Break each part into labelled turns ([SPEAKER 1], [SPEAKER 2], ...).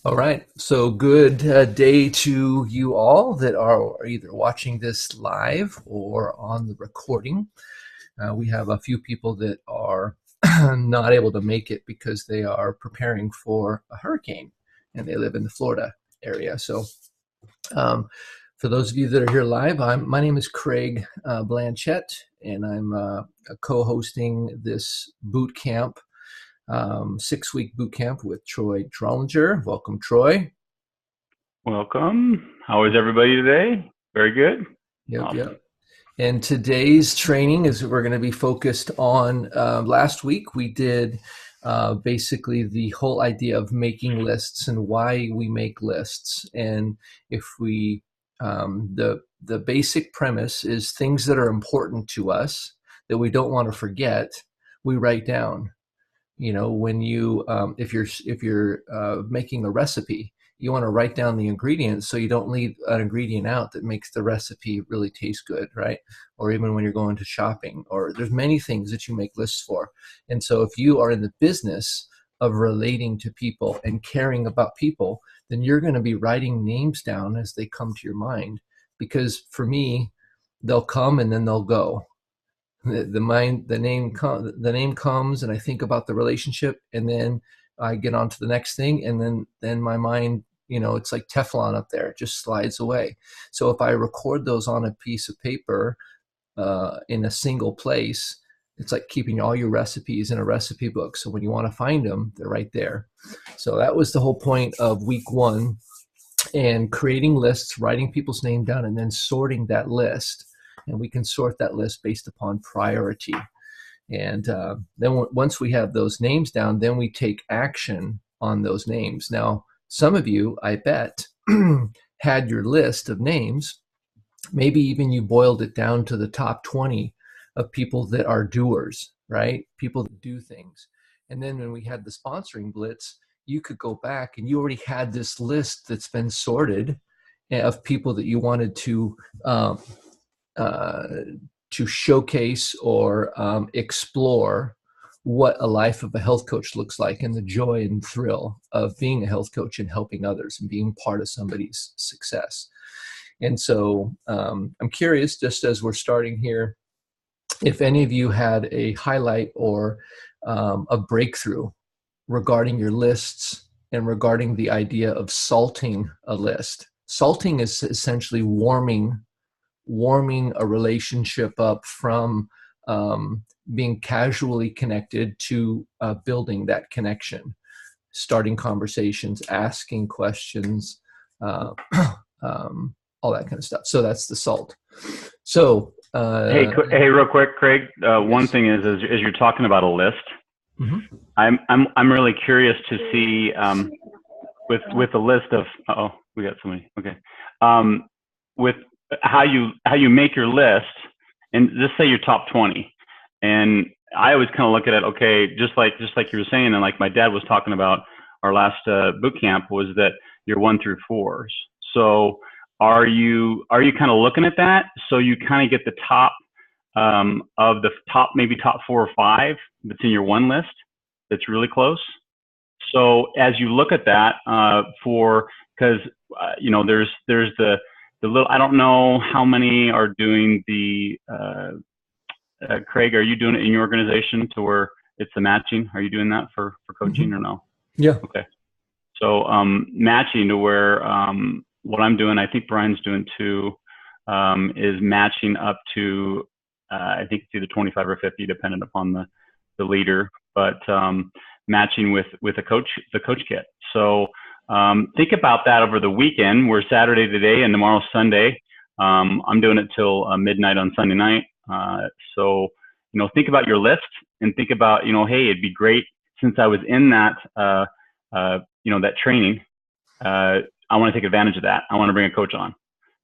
[SPEAKER 1] All right. So good day to you all that are either watching this live or on the recording. We have a few people that are not able to make it because they are preparing for a hurricane and they live in the Florida area. So um, for those of you that are here live, my name is Craig Blanchett, and I'm co-hosting this boot camp, 6-week boot camp with Troy Drollinger. Welcome, Troy.
[SPEAKER 2] Welcome. How is everybody today? Very good.
[SPEAKER 1] Yep,
[SPEAKER 2] Awesome.
[SPEAKER 1] yep. And today's training is we're going to be focused on last week we did basically the whole idea of making lists and why we make lists. And if we, the basic premise is things that are important to us that we don't want to forget, we write down. When you if you're making a recipe, you want to write down the ingredients so you don't leave an ingredient out that makes the recipe really taste good, right? Or even when you're going to shopping, or there's many things that you make lists for. And so if you are in the business of relating to people and caring about people, then you're going to be writing names down as they come to your mind, because for me, they'll come and then they'll go. The name comes and I think about the relationship, and then I get on to the next thing, and then my mind, it's like Teflon up there, it just slides away. So if I record those on a piece of paper in a single place, it's like keeping all your recipes in a recipe book, so when you want to find them, they're right there. So that was the whole point of week one, and creating lists, writing people's name down, and then sorting that list. And we can sort that list based upon priority. And then once we have those names down, then we take action on those names. Now, some of you, I bet, had your list of names. Maybe even you boiled it down to the top 20 of people that are doers, right? People that do things. And then when we had the sponsoring blitz, you could go back and you already had this list that's been sorted of people that you wanted uh, to showcase or explore what a life of a health coach looks like, and the joy and thrill of being a health coach and helping others and being part of somebody's success. And so I'm curious, just as we're starting here, if any of you had a highlight or a breakthrough regarding your lists and regarding the idea of salting a list. Salting is essentially warming a relationship up from being casually connected to building that connection, starting conversations, asking questions, uh, all that kind of stuff. So that's the salt. So
[SPEAKER 2] Hey, real quick, Craig. One
[SPEAKER 1] yes.
[SPEAKER 2] thing is, as you're talking about a list,
[SPEAKER 1] Mm-hmm.
[SPEAKER 2] I'm really curious to see with a list of. Oh, we got somebody. Okay. With how you make your list, and just say your top 20, and I always kind of look at it. Okay, just like you were saying, and like my dad was talking about our last boot camp, was that your 1 through 4s. So are you kind of looking at that, so you kind of get the top of the top, maybe top 4 or 5 that's in your one list that's really close. So as you look at that, for because there's the little, I don't know how many are doing the Craig, are you doing it in your organization to where it's the matching? Are you doing that for
[SPEAKER 1] Mm-hmm.
[SPEAKER 2] coaching or no?
[SPEAKER 1] Yeah.
[SPEAKER 2] Okay. So matching to where what I'm doing, I think Brian's doing too, is matching up to I think it's either 25 or 50, dependent upon the leader, but matching with the coach kit. So think about that over the weekend. We're Saturday today, and tomorrow's Sunday. I'm doing it till midnight on Sunday night. So think about your list and think about, hey, it'd be great, since I was in that that training. I want to take advantage of that. I want to bring a coach on,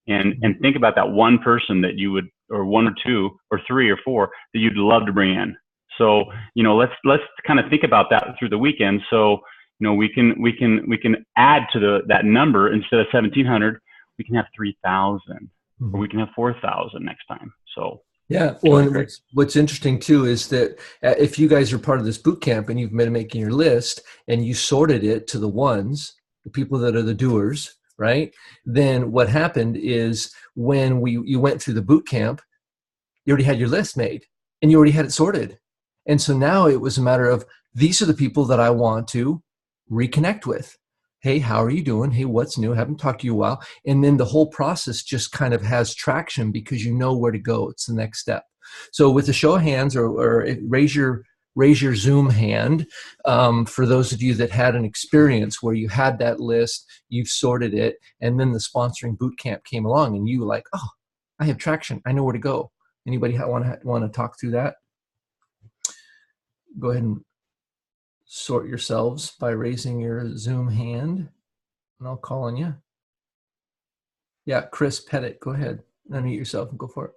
[SPEAKER 2] and think about that one person that you would, or 1 or 2 or 3 or 4 that you'd love to bring in. So let's kind of think about that through the weekend. So we can add to that number. Instead of 1,700, we can have 3,000, or
[SPEAKER 1] Mm-hmm.
[SPEAKER 2] we can have 4,000 next time. So
[SPEAKER 1] Yeah, well,
[SPEAKER 2] go ahead,
[SPEAKER 1] and
[SPEAKER 2] Craig.
[SPEAKER 1] what's interesting too is that if you guys are part of this boot camp and you've been making your list and you sorted it to the ones, the people that are the doers, right? Then what happened is when you went through the boot camp, you already had your list made and you already had it sorted. And so now it was a matter of, these are the people that I want to reconnect with. Hey, how are you doing? Hey, what's new? Haven't talked to you in a while. And then the whole process just kind of has traction because you know where to go. It's the next step. So with a show of hands, or raise your Zoom hand, for those of you that had an experience where you had that list, you've sorted it, and then the sponsoring boot camp came along, and you were like, oh, I have traction. I know where to go. Anybody want to talk through that? Go ahead and sort yourselves by raising your Zoom hand, and I'll call on you. Yeah, Chris Pettit, go ahead. Unmute yourself and go for it.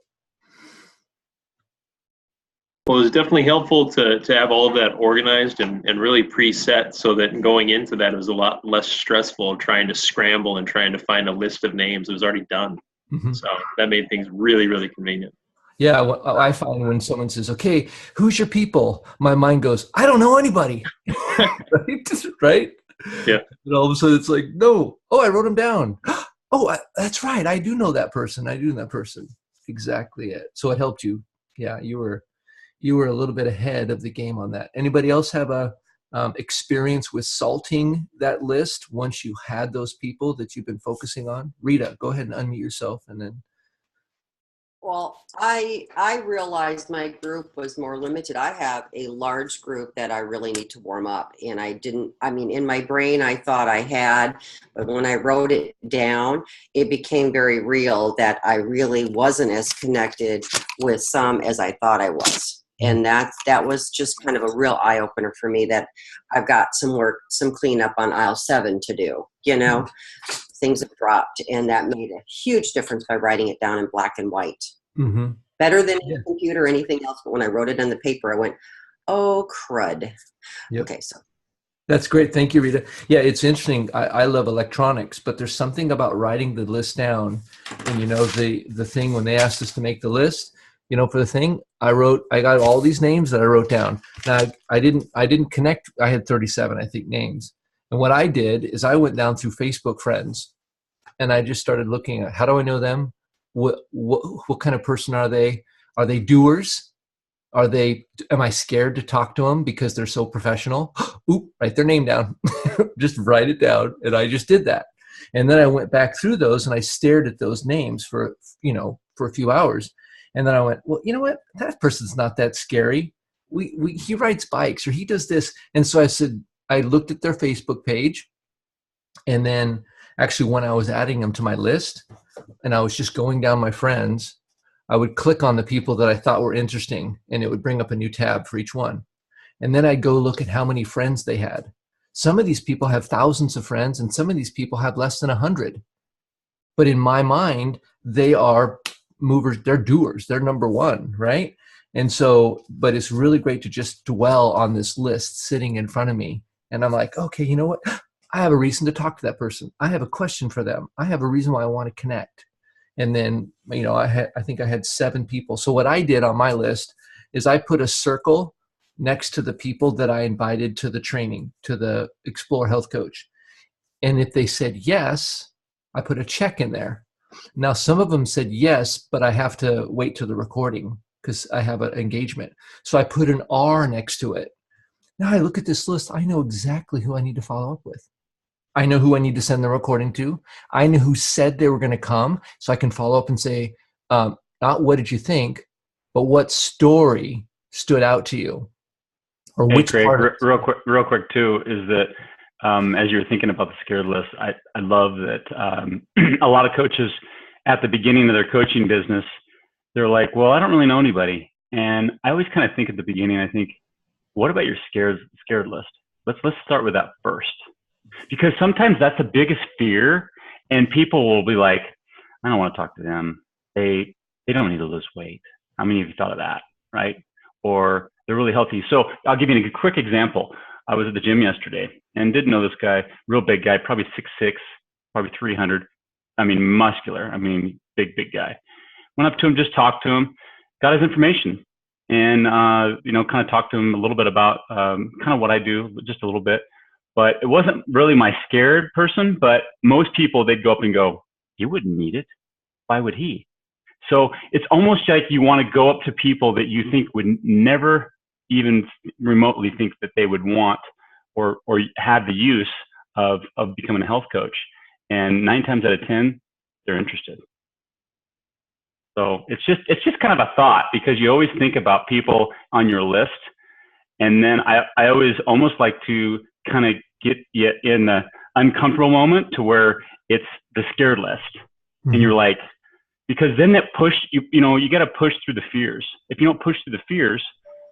[SPEAKER 3] Well, it's definitely helpful to have all of that organized and really preset, so that going into that, it was a lot less stressful trying to scramble and trying to find a list of names. It was already done. Mm-hmm. So that made things really, really convenient.
[SPEAKER 1] Yeah, I find when someone says, okay, who's your people? My mind goes, I don't know anybody. Right?
[SPEAKER 3] Yeah.
[SPEAKER 1] And all of a sudden it's like, no. Oh, I wrote them down. Oh, that's right. I do know that person. I do know that person. Exactly it. So it helped you. Yeah, you were a little bit ahead of the game on that. Anybody else have a experience with salting that list once you had those people that you've been focusing on? Rita, go ahead and unmute yourself, and then.
[SPEAKER 4] Well, I realized my group was more limited. I have a large group that I really need to warm up. And in my brain, I thought I had, but when I wrote it down, it became very real that I really wasn't as connected with some as I thought I was. And that was just kind of a real eye opener for me, that I've got some work, some cleanup on aisle 7 to do, Things have dropped, and that made a huge difference by writing it down in black and white. Mm-hmm. Better than a computer or anything else, but when I wrote it on the paper, I went, oh, crud. Yep. Okay, so.
[SPEAKER 1] That's great. Thank you, Rita. Yeah, it's interesting. I love electronics, but there's something about writing the list down. And, the thing when they asked us to make the list, for the thing, I got all these names that I wrote down. Now, I didn't connect. I had 37, I think, names. And what I did is I went down through Facebook friends, and I just started looking at, how do I know them? What kind of person are they? Are they doers? Am I scared to talk to them because they're so professional? Oop, write their name down. Just write it down. And I just did that. And then I went back through those and I stared at those names for a few hours. And then I went, well, you know what? That person's not that scary. He rides bikes, or he does this. And so I looked at their Facebook page, and then actually when I was adding them to my list and I was just going down my friends, I would click on the people that I thought were interesting, and it would bring up a new tab for each one. And then I'd go look at how many friends they had. Some of these people have thousands of friends, and some of these people have less than 100. But in my mind, they are movers, they're doers, they're number one, right? And so, but it's really great to just dwell on this list sitting in front of me. And I'm like, okay, you know what? I have a reason to talk to that person. I have a question for them. I have a reason why I want to connect. And then, I think I had 7 people. So what I did on my list is I put a circle next to the people that I invited to the training, to the Explore Health Coach. And if they said yes, I put a check in there. Now, some of them said yes, but I have to wait till the recording because I have an engagement. So I put an R next to it. Now I look at this list, I know exactly who I need to follow up with. I know who I need to send the recording to. I know who said they were going to come, so I can follow up and say, not what did you think, but what story stood out to you?
[SPEAKER 2] Or hey, which Craig, part real quick too, is that as you're thinking about the scared list, I love that a lot of coaches at the beginning of their coaching business, they're like, well, I don't really know anybody. And I always kind of think at the beginning, I think, what about your scared list? Let's start with that first. Because sometimes that's the biggest fear, and people will be like, I don't want to talk to them. They don't need to lose weight. How many of you thought of that, right? Or they're really healthy. So I'll give you a quick example. I was at the gym yesterday and didn't know this guy, real big guy, probably 6'6", probably 300. I mean, muscular. I mean, big guy. Went up to him, just talked to him, got his information, and kind of talked to him a little bit about kind of what I do, just a little bit. but it wasn't really my scared person. But most people, they'd go up and go, "You wouldn't need it. Why would he?" So it's almost like you want to go up to people that you think would never even remotely think that they would want or have the use of becoming a health coach. And 9 times out of 10, they're interested. So it's just kind of a thought, because you always think about people on your list. And then I always almost like to kind of get you in the uncomfortable moment to where it's the scared list. Mm-hmm. And you're like, because then that push, you know, you got to push through the fears. If you don't push through the fears,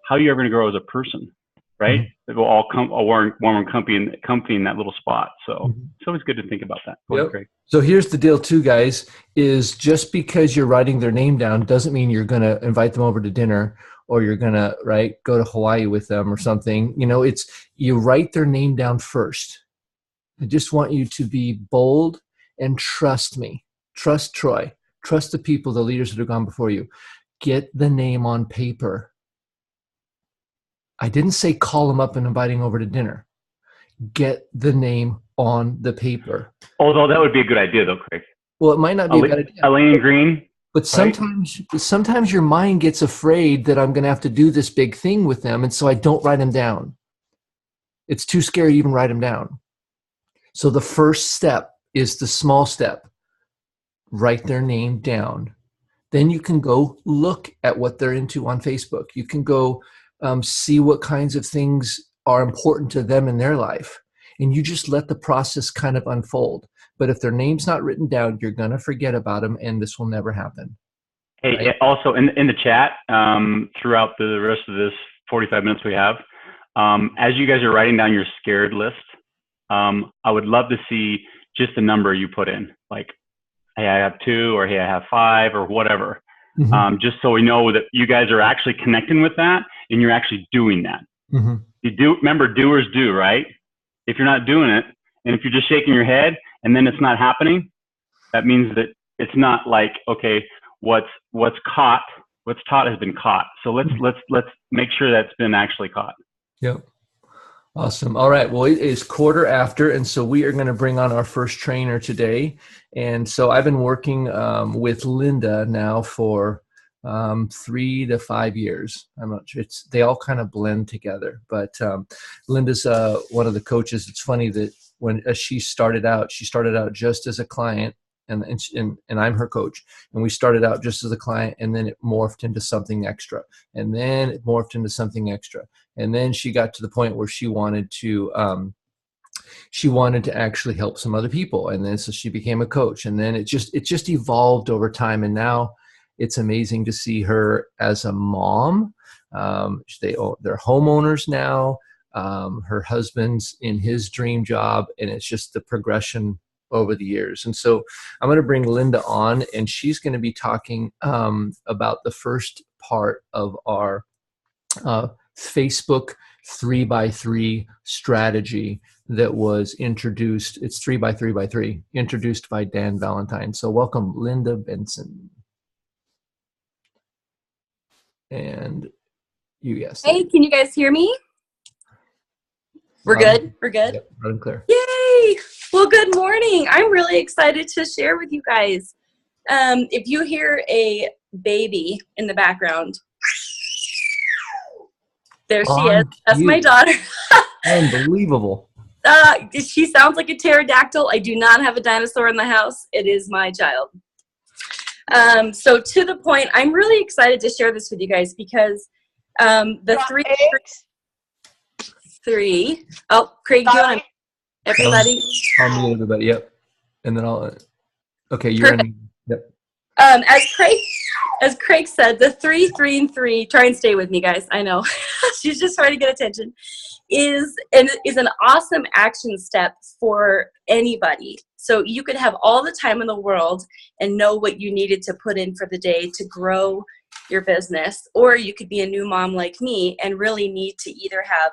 [SPEAKER 2] how are you ever going to grow as a person, right? Mm-hmm. It will all come a warm company in that little spot. So mm-hmm. It's always good to think about that. Go ahead, Craig.
[SPEAKER 1] So here's the deal too, guys, is just because you're writing their name down doesn't mean you're going to invite them over to dinner, or you're going to, right, go to Hawaii with them or something. You know, it's, you write their name down first. I just want you to be bold and trust me. Trust Troy. Trust the people, the leaders that have gone before you. Get the name on paper. I didn't say call them up and invite them over to dinner. Get the name on the paper.
[SPEAKER 2] Although that would be a good idea, though, Craig.
[SPEAKER 1] Well, it might not be a bad idea.
[SPEAKER 2] Elaine Green.
[SPEAKER 1] But sometimes your mind gets afraid that I'm going to have to do this big thing with them, and so I don't write them down. It's too scary to even write them down. So the first step is the small step. Write their name down. Then you can go look at what they're into on Facebook. You can go see what kinds of things are important to them in their life. And you just let the process kind of unfold. But if their name's not written down, you're going to forget about them, and this will never happen.
[SPEAKER 2] Hey, right? Also in the chat, throughout the rest of this 45 minutes we have, as you guys are writing down your scared list, I would love to see just the number you put in. Like, hey, I have 2, or hey, I have 5, or whatever. Mm-hmm. Just so we know that you guys are actually connecting with that, and you're actually doing that. Mm-hmm. You do, remember, doers do, right? If you're not doing it, and if you're just shaking your head and then it's not happening, that means that it's not like, okay, what's taught has been caught. So let's make sure that's been actually caught.
[SPEAKER 1] Yep. Awesome. All right. Well, it is 1:15, and so we are going to bring on our first trainer today. And so I've been working with Linda now for 3 to 5 years. I'm not sure. They all kind of blend together. But Linda's one of the coaches. It's funny that as she started out just as a client, and I'm her coach. And we started out just as a client, and then it morphed into something extra, and then it morphed into something extra, and then she got to the point where she wanted to actually help some other people, and then so she became a coach, and then it just evolved over time, and now it's amazing to see her as a mom. They're homeowners now. Her husband's in his dream job, and it's just the progression over the years. And so I'm going to bring Linda on, and she's going to be talking about the first part of our Facebook 3x3 strategy that was introduced. It's 3x3x3, introduced by Dan Valentine. So welcome, Linda Benson. And you, yes.
[SPEAKER 5] Hey, can you guys hear me? We're good? We're good?
[SPEAKER 1] Yep, loud and clear.
[SPEAKER 5] Yay! Well, good morning. I'm really excited to share with you guys. If you hear a baby in the background, there she is. That's my daughter.
[SPEAKER 1] Unbelievable.
[SPEAKER 5] She sounds like a pterodactyl. I do not have a dinosaur in the house. It is my child. So to the point, I'm really excited to share this with you guys because the three. Oh, Craig, do you want to? Everybody.
[SPEAKER 1] I'll mute everybody. Yep. And then I'll. Okay, you're
[SPEAKER 5] Perfect.
[SPEAKER 1] in. Yep.
[SPEAKER 5] As Craig said, the 3, 3, and 3. Try and stay with me, guys. I know she's just trying to get attention. Is an awesome action step for anybody. So you could have all the time in the world and know what you needed to put in for the day to grow your business, or you could be a new mom like me and really need to either have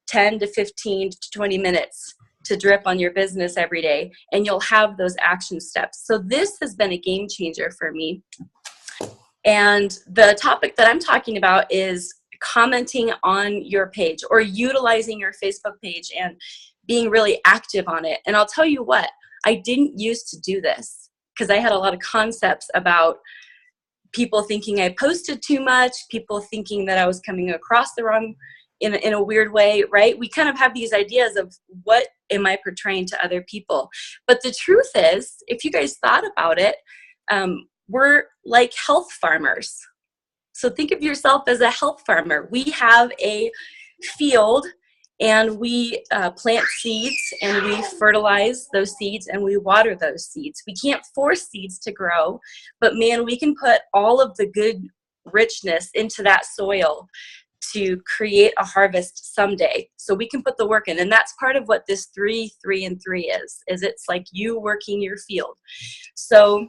[SPEAKER 5] 10 to 15 to 20 minutes to drip on your business every day, and you'll have those action steps. So this has been a game changer for me. And the topic that I'm talking about is commenting on your page or utilizing your Facebook page and being really active on it. And I'll tell you what, I didn't used to do this because I had a lot of concepts about people thinking I posted too much, people thinking that I was coming across the wrong in a weird way, right? We kind of have these ideas of what am I portraying to other people. But the truth is, if you guys thought about it, we're like health farmers. So think of yourself as a health farmer. We have a field and we plant seeds and we fertilize those seeds and we water those seeds. We can't force seeds to grow, but man, we can put all of the good richness into that soil to create a harvest someday. So we can put the work in. And that's part of what this 3, 3, and 3 is it's like you working your field. So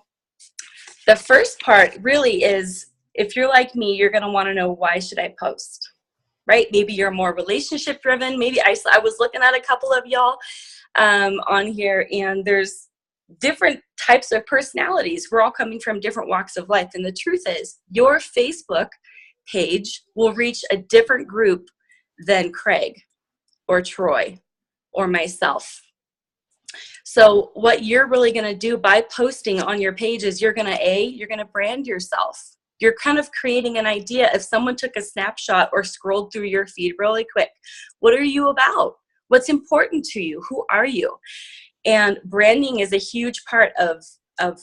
[SPEAKER 5] the first part really is, if you're like me, you're going to want to know, why should I post? Right? Maybe you're more relationship driven. Maybe I was looking at a couple of y'all on here, and there's different types of personalities. We're all coming from different walks of life. And the truth is, your Facebook page will reach a different group than Craig or Troy or myself. So what you're really going to do by posting on your page is you're going to brand yourself. You're kind of creating an idea. If someone took a snapshot or scrolled through your feed really quick, what are you about? What's important to you? Who are you? And branding is a huge part of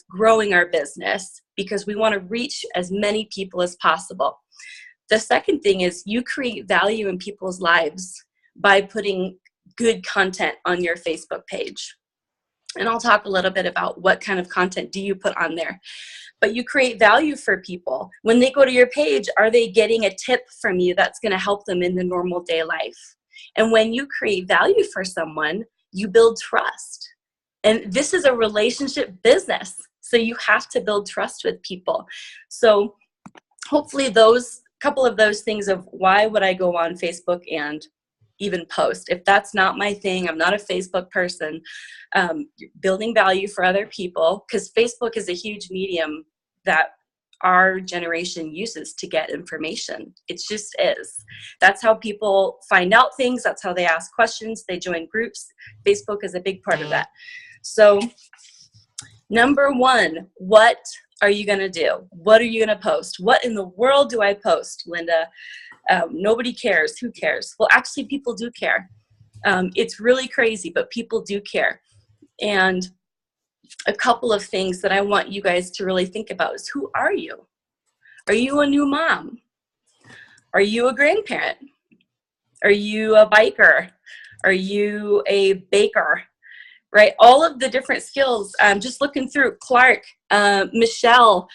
[SPEAKER 5] growing our business, because we want to reach as many people as possible. The second thing is, you create value in people's lives by putting good content on your Facebook page. And I'll talk a little bit about what kind of content do you put on there. But you create value for people. When they go to your page, are they getting a tip from you that's going to help them in the normal day life? And when you create value for someone, you build trust. And this is a relationship business, so you have to build trust with people. So hopefully those couple of those things of why would I go on Facebook and even post. If that's not my thing, I'm not a Facebook person, building value for other people, because Facebook is a huge medium that our generation uses to get information. It just is. That's how people find out things. That's how they ask questions. They join groups. Facebook is a big part of that. So number one, what are you going to do? What are you going to post? What in the world do I post, Linda? Nobody cares. Who cares? Well, actually, people do care. It's really crazy, but people do care. And a couple of things that I want you guys to really think about is, who are you? Are you a new mom? Are you a grandparent? Are you a biker? Are you a baker? Right? All of the different skills. Just looking through Clark, Michelle,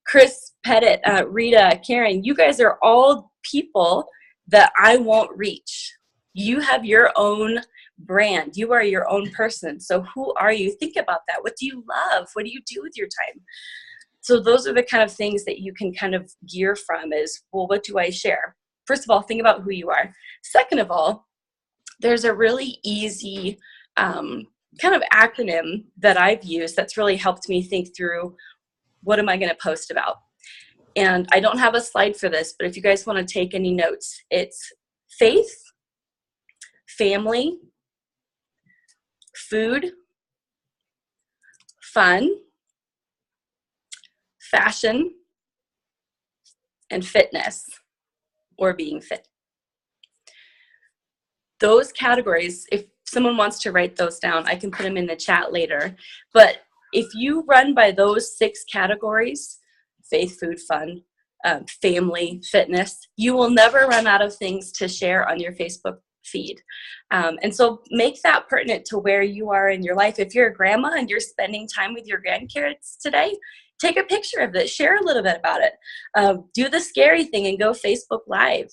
[SPEAKER 5] Chris Pettit, Rita, Karen, you guys are all people that I won't reach. You have your own brand. You are your own person. So who are you? Think about that. What do you love? What do you do with your time? So those are the kind of things that you can kind of gear from is, well, what do I share? First of all, think about who you are. Second of all, there's a really easy kind of acronym that I've used that's really helped me think through, what am I going to post about? And I don't have a slide for this, but if you guys want to take any notes, it's faith, family, food, fun, fashion, and fitness, or being fit. Those categories, if someone wants to write those down, I can put them in the chat later. But if you run by those 6 categories, faith, food, fun, family, fitness, you will never run out of things to share on your Facebook feed. And so make that pertinent to where you are in your life. If you're a grandma and you're spending time with your grandkids today, take a picture of it, share a little bit about it. Do the scary thing and go Facebook Live.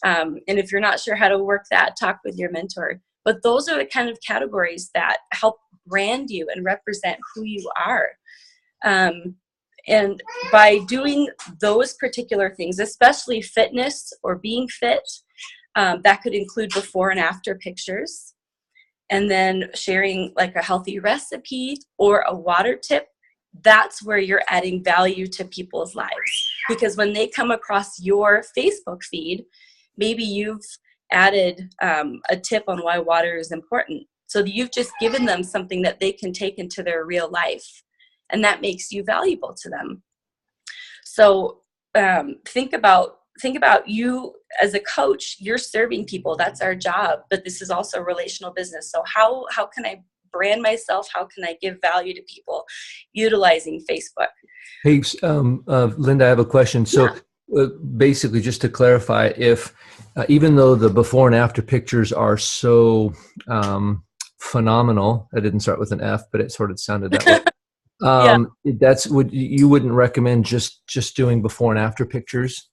[SPEAKER 5] And if you're not sure how to work that, talk with your mentor. But those are the kind of categories that help brand you and represent who you are. And by doing those particular things, especially fitness or being fit, that could include before and after pictures. And then sharing like a healthy recipe or a water tip, that's where you're adding value to people's lives. Because when they come across your Facebook feed, maybe you've added a tip on why water is important. So you've just given them something that they can take into their real life, and that makes you valuable to them. So think about you as a coach. You're serving people. That's our job. But this is also a relational business. So how can I brand myself? How can I give value to people utilizing Facebook?
[SPEAKER 1] Hey, Linda, I have a question. So
[SPEAKER 5] Yeah.
[SPEAKER 1] basically, just to clarify, if even though the before and after pictures are so phenomenal, I didn't start with an F, but it sort of sounded that way.
[SPEAKER 5] Yeah.
[SPEAKER 1] You wouldn't recommend just doing before and after pictures?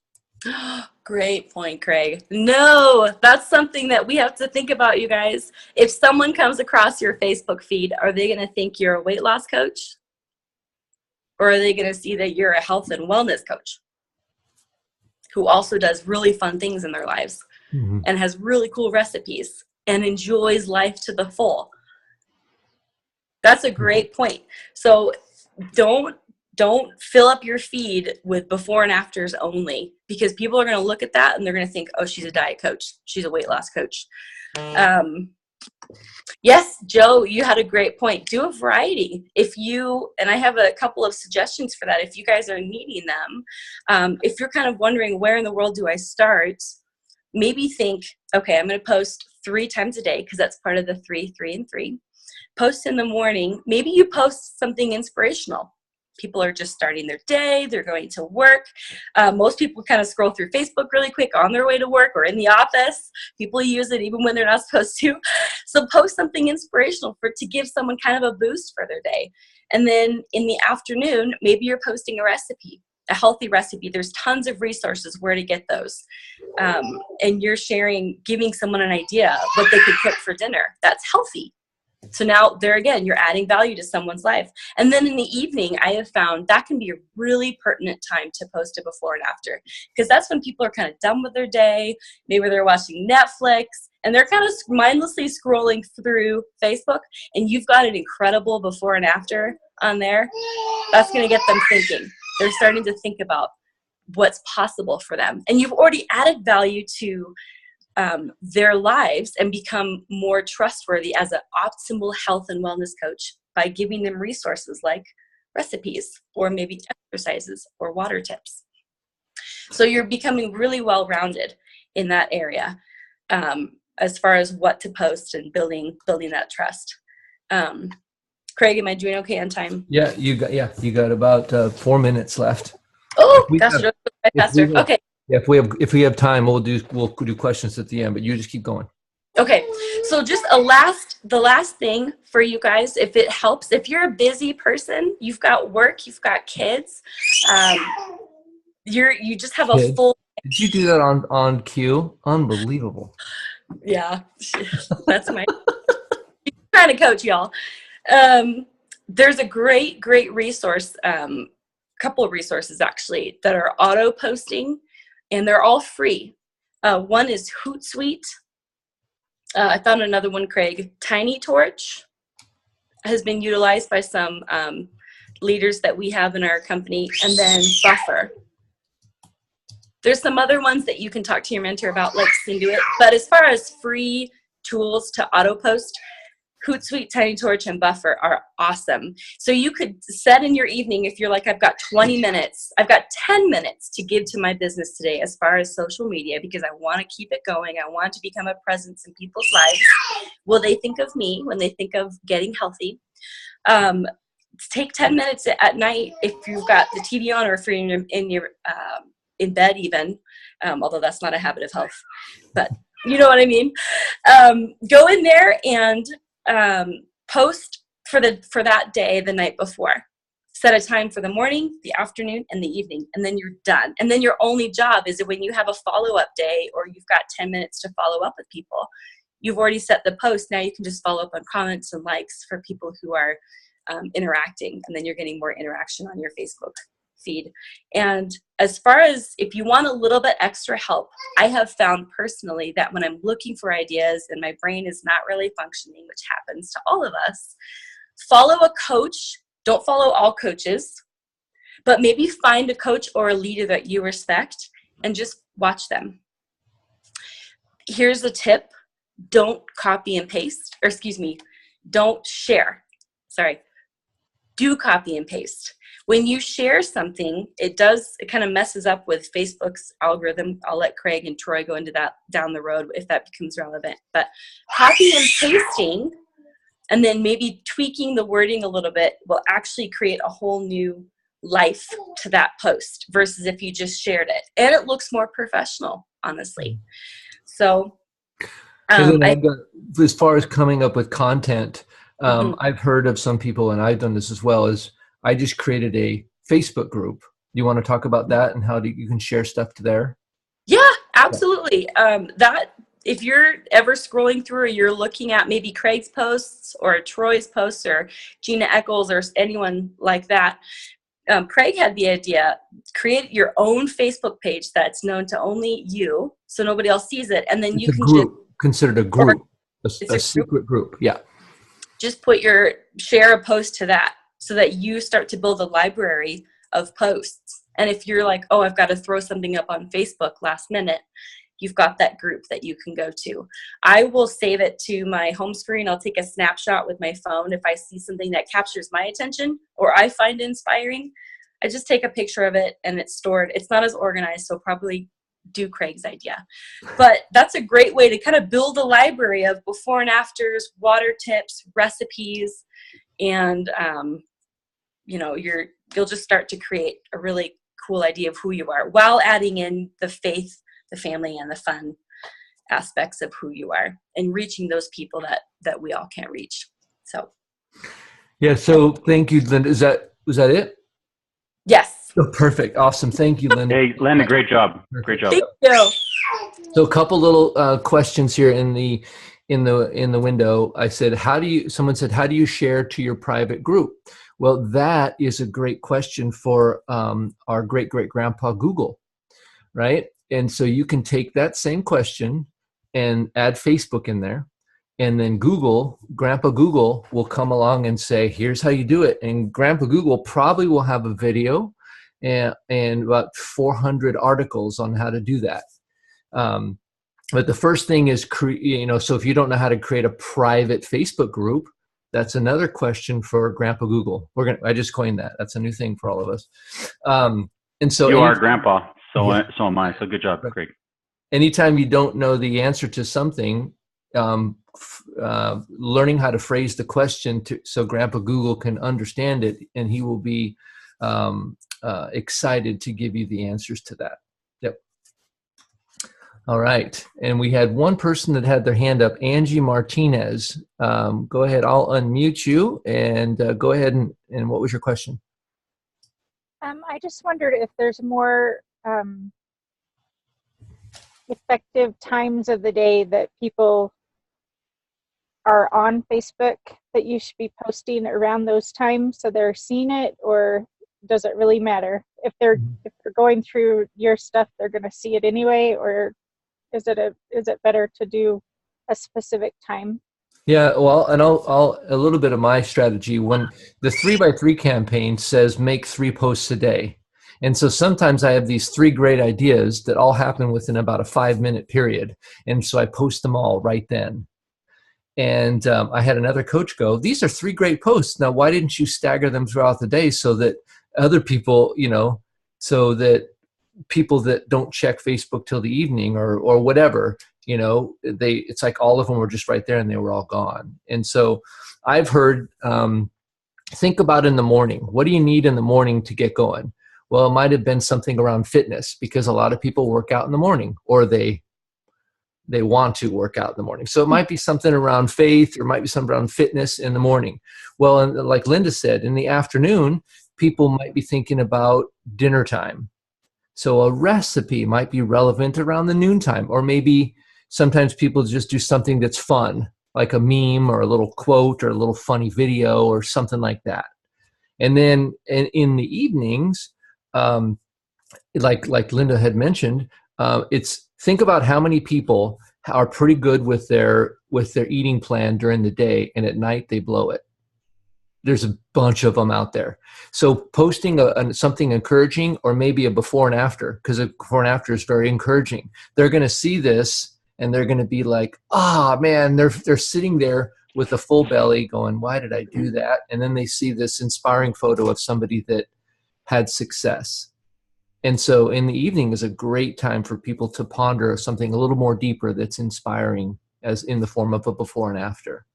[SPEAKER 5] Great point, Craig. No, that's something that we have to think about, you guys. If someone comes across your Facebook feed, are they going to think you're a weight loss coach? Or are they going to see that you're a health and wellness coach who also does really fun things in their lives and has really cool recipes and enjoys life to the full? That's a great point. So don't fill up your feed with before and afters only, because people are going to look at that and they're going to think, oh, she's a diet coach. She's a weight loss coach. Yes, Joe, you had a great point. Do a variety. And I have a couple of suggestions for that if you guys are needing them. If you're kind of wondering where in the world do I start, maybe think, okay, I'm going to post 3 times a day, because that's part of the 3, 3, and 3. Post in the morning. Maybe you post something inspirational. People are just starting their day. They're going to work. Most people kind of scroll through Facebook really quick on their way to work or in the office. People use it even when they're not supposed to. So post something inspirational to give someone kind of a boost for their day. And then in the afternoon, maybe you're posting a recipe, a healthy recipe. There's tons of resources where to get those. And you're giving someone an idea of what they could cook for dinner. That's healthy. So now there again, you're adding value to someone's life. And then in the evening, I have found that can be a really pertinent time to post a before and after, because that's when people are kind of done with their day. Maybe they're watching Netflix and they're kind of mindlessly scrolling through Facebook, and you've got an incredible before and after on there. That's going to get them thinking. They're starting to think about what's possible for them. And you've already added value to their lives and become more trustworthy as an optimal health and wellness coach by giving them resources like recipes or maybe exercises or water tips. So you're becoming really well-rounded in that area as far as what to post and building that trust. Craig, am I doing okay on time?
[SPEAKER 1] Yeah, you got about 4 minutes left.
[SPEAKER 5] Oh, gosh, you're faster. Okay.
[SPEAKER 1] Yeah, if we have time, we'll do questions at the end, but you just keep going. Okay.
[SPEAKER 5] So just the last thing for you guys, if it helps, if you're a busy person, you've got work, you've got kids, you just have a full.
[SPEAKER 1] Did you do that on cue? Unbelievable.
[SPEAKER 5] Yeah, that's my trying to coach y'all. There's a great resource, couple of resources actually that are auto posting. And they're all free. One is Hootsuite. I found another one, Craig. Tiny Torch has been utilized by some leaders that we have in our company. And then Buffer. There's some other ones that you can talk to your mentor about, like Cinduit. But as far as free tools to auto post, Hootsuite, Tiny Torch, and Buffer are awesome. So you could set in your evening, if you're like, I've got 20 minutes, I've got 10 minutes to give to my business today as far as social media, because I want to keep it going. I want to become a presence in people's lives. Will they think of me when they think of getting healthy? Take 10 minutes at night if you've got the TV on, or if you're in bed even, although that's not a habit of health, but you know what I mean? Go in there and post for that day the night before. Set a time for the morning, the afternoon, and the evening, and then you're done. And then your only job is when you have a follow-up day or you've got 10 minutes to follow up with people, you've already set the post. Now you can just follow up on comments and likes for people who are interacting, and then you're getting more interaction on your Facebook feed. And as far as if you want a little bit extra help, I have found personally that when I'm looking for ideas and my brain is not really functioning, which happens to all of us, follow a coach. Don't follow all coaches, but maybe find a coach or a leader that you respect and just watch them. Here's a tip. don't copy and paste, or excuse me, don't share. Sorry, do copy and paste. When you share something, it kind of messes up with Facebook's algorithm. I'll let Craig and Troy go into that down the road if that becomes relevant. But copy and pasting and then maybe tweaking the wording a little bit will actually create a whole new life to that post versus if you just shared it. And it looks more professional, honestly. So
[SPEAKER 1] as far as coming up with content, I've heard of some people, and I've done this as well, is I just created a Facebook group. You want to talk about that and how you can share stuff to there?
[SPEAKER 5] Yeah, absolutely. That if you're ever scrolling through or you're looking at maybe Craig's posts or Troy's posts or Gina Eccles or anyone like that, Craig had the idea, create your own Facebook page that's known to only you, so nobody else sees it. And then
[SPEAKER 1] it's
[SPEAKER 5] you can
[SPEAKER 1] considered a group, a secret group. Yeah.
[SPEAKER 5] Just share a post to that so that you start to build a library of posts. And if you're like, oh, I've got to throw something up on Facebook last minute, you've got that group that you can go to. I will save it to my home screen. I'll take a snapshot with my phone. If I see something that captures my attention or I find inspiring, I just take a picture of it and it's stored. It's not as organized, so probably do Craig's idea. But that's a great way to kind of build a library of before and afters, water tips, recipes, and you'll just start to create a really cool idea of who you are while adding in the faith, the family, and the fun aspects of who you are and reaching those people that we all can't reach. So
[SPEAKER 1] thank you, Linda. Was that it?
[SPEAKER 5] Yes.
[SPEAKER 1] Oh, perfect. Awesome. Thank you, Linda.
[SPEAKER 2] Hey, Linda, great job. Great job.
[SPEAKER 5] Thank you.
[SPEAKER 1] So a couple little questions here in the window. I said, someone said, how do you share to your private group? Well, that is a great question for our great-great-grandpa Google, right? And so you can take that same question and add Facebook in there. And then Grandpa Google will come along and say, here's how you do it. And Grandpa Google probably will have a video and about 400 articles on how to do that. But the first thing is, so if you don't know how to create a private Facebook group, that's another question for Grandpa Google. I just coined that. That's a new thing for all of us. And so
[SPEAKER 2] you are Grandpa, so am I. So good job, Craig.
[SPEAKER 1] Anytime you don't know the answer to something, learning how to phrase the question so Grandpa Google can understand it, and he will be excited to give you the answers to that. Yep. All right. And we had one person that had their hand up, Angie Martinez. Go ahead. I'll unmute you and go ahead and what was your question?
[SPEAKER 6] I just wondered if there's more effective times of the day that people are on Facebook that you should be posting around those times so they're seeing it, or does it really matter? If they're going through your stuff, they're going to see it anyway, or is it better to do a specific time?
[SPEAKER 1] Yeah, well, and I'll a little bit of my strategy. When the 3x3 campaign says make 3 posts a day. And so sometimes I have these 3 great ideas that all happen within about a 5-minute period. And so I post them all right then. And I had another coach go, these are 3 great posts. Now, why didn't you stagger them throughout the day so that other people, so that people that don't check Facebook till the evening or whatever, it's like all of them were just right there and they were all gone. And so I've heard, think about in the morning. What do you need in the morning to get going? Well, it might have been something around fitness because a lot of people work out in the morning, or they want to work out in the morning. So it might be something around faith, or it might be something around fitness in the morning. Well, and like Linda said, in the afternoon, people might be thinking about dinner time. So a recipe might be relevant around the noontime, or maybe sometimes people just do something that's fun, like a meme or a little quote or a little funny video or something like that. And then in the evenings, like Linda had mentioned, it's think about how many people are pretty good with their eating plan during the day, and at night they blow it. There's a bunch of them out there. So posting something encouraging, or maybe a before and after, because a before and after is very encouraging. They're going to see this and they're going to be like, ah, man, they're sitting there with a full belly going, why did I do that? And then they see this inspiring photo of somebody that had success. And so in the evening is a great time for people to ponder something a little more deeper that's inspiring, as in the form of a before and after.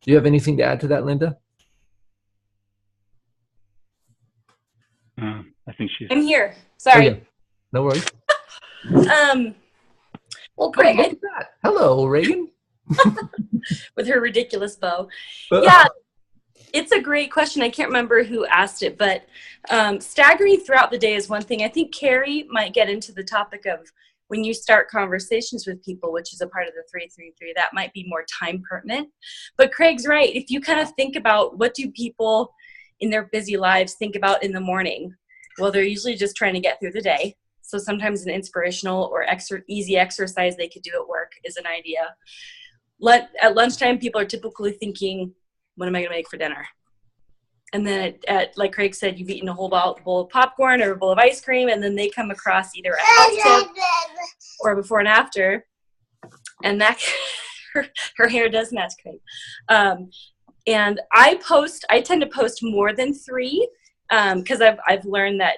[SPEAKER 1] Do you have anything to add to that, Linda?
[SPEAKER 2] I think she's.
[SPEAKER 5] I'm here. Sorry.
[SPEAKER 1] Oh, yeah. No worries.
[SPEAKER 5] Well, Craig,
[SPEAKER 1] look at that. Hello, Reagan.
[SPEAKER 5] with her ridiculous bow. Yeah, it's a great question. I can't remember who asked it, but staggering throughout the day is one thing. I think Carrie might get into the topic of when you start conversations with people, which is a part of the 333, that might be more time pertinent. But Craig's right. If you kind of think about what do people in their busy lives think about in the morning? Well, they're usually just trying to get through the day. So sometimes an inspirational or easy exercise they could do at work is an idea. At lunchtime, people are typically thinking, what am I going to make for dinner? And then like Craig said, you've eaten a whole bowl of popcorn or a bowl of ice cream, and then they come across either a health tip or before and after. And that her hair does match Craig. And I tend to post more than 3 because I've learned that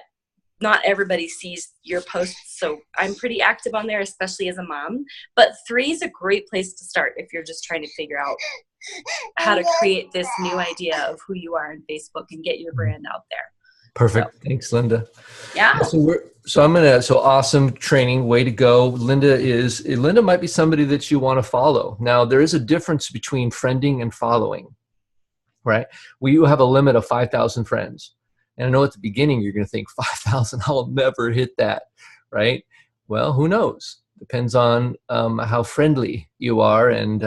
[SPEAKER 5] not everybody sees your posts, so I'm pretty active on there, especially as a mom. But 3 is a great place to start if you're just trying to figure out how to create this new idea of who you are on Facebook and get your brand out there.
[SPEAKER 1] Perfect. So, thanks, Linda.
[SPEAKER 5] Yeah.
[SPEAKER 1] So awesome training. Way to go. Linda might be somebody that you want to follow. Now, there is a difference between friending and following, right? We have a limit of 5,000 friends. And I know at the beginning, you're going to think 5,000, I'll never hit that, right? Well, who knows? Depends on how friendly you are, and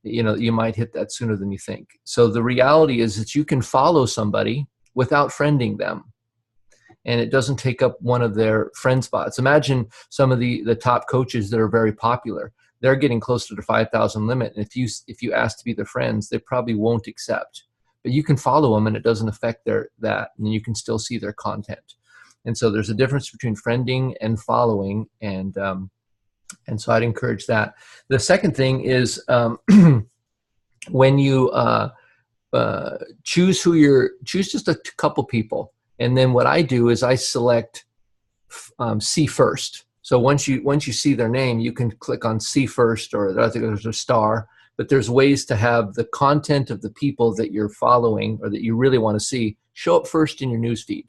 [SPEAKER 1] you might hit that sooner than you think. So the reality is that you can follow somebody without friending them, and it doesn't take up one of their friend spots. Imagine some of the top coaches that are very popular. They're getting close to the 5,000 limit, and if you ask to be their friends, they probably won't accept. But you can follow them, and it doesn't affect that, and you can still see their content. And so there's a difference between friending and following, and so I'd encourage that. The second thing is when you choose just a couple people, and then what I do is I select see first. So once you see their name, you can click on see first, or I think there's a star. But there's ways to have the content of the people that you're following or that you really want to see show up first in your newsfeed.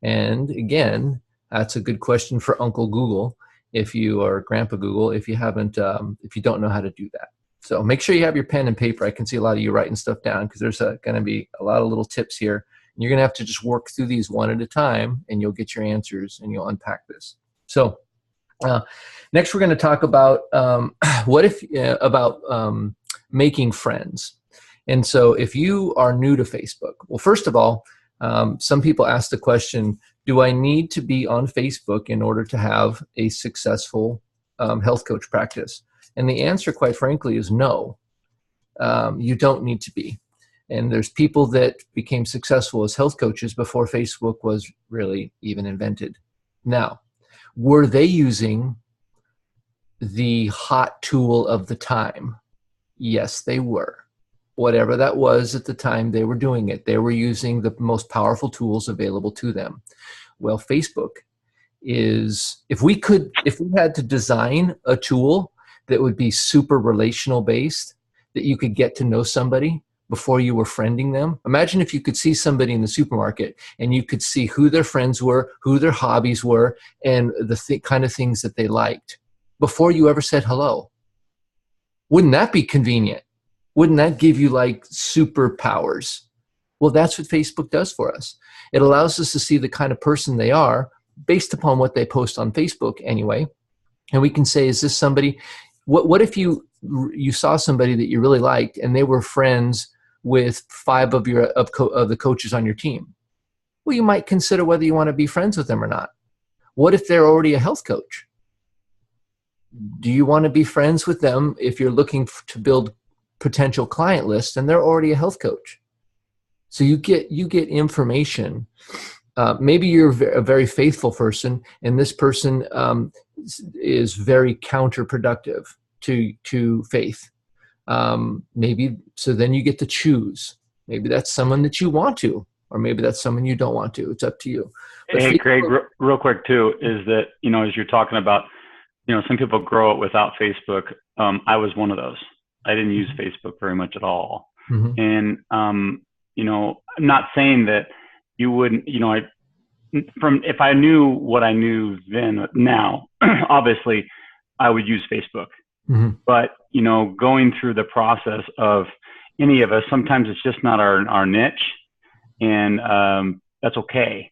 [SPEAKER 1] And again, that's a good question for Uncle Google or Grandpa Google if you don't know how to do that. So make sure you have your pen and paper. I can see a lot of you writing stuff down because there's going to be a lot of little tips here. And you're going to have to just work through these one at a time, and you'll get your answers and you'll unpack this. So next, we're going to talk about making friends. And so if you are new to Facebook, well, first of all, some people ask the question, do I need to be on Facebook in order to have a successful health coach practice? And the answer, quite frankly, is no. You don't need to be. And there's people that became successful as health coaches before Facebook was really even invented. Now, were they using the hot tool of the time? Yes, they were. Whatever that was at the time they were doing it, they were using the most powerful tools available to them. Well, Facebook is, if we had to design a tool that would be super relational based, that you could get to know somebody before you were friending them. Imagine if you could see somebody in the supermarket and you could see who their friends were, who their hobbies were, and the kind of things that they liked before you ever said hello. Wouldn't that be convenient? Wouldn't that give you like superpowers? Well, that's what Facebook does for us. It allows us to see the kind of person they are based upon what they post on Facebook anyway. And we can say, is this somebody, what if you saw somebody that you really liked and they were friends with 5 of the coaches on your team? Well, you might consider whether you want to be friends with them or not. What if they're already a health coach? Do you want to be friends with them if you're looking to build potential client lists and they're already a health coach? So you get information. Maybe you're a very faithful person and this person is very counterproductive. to Faith. Maybe, so then you get to choose. Maybe that's someone that you want to, or maybe that's someone you don't want to. It's up to you. But
[SPEAKER 2] Hey, Craig,
[SPEAKER 1] Facebook,
[SPEAKER 2] real quick too, is that, as you're talking about, some people grow up without Facebook. I was one of those. I didn't use Facebook very much at all.
[SPEAKER 1] Mhm.
[SPEAKER 2] And, I'm not saying that you wouldn't, if I knew what I knew then, now, obviously I would use Facebook.
[SPEAKER 1] Mhm.
[SPEAKER 2] But, going through the process of any of us, sometimes it's just not our niche, and that's okay.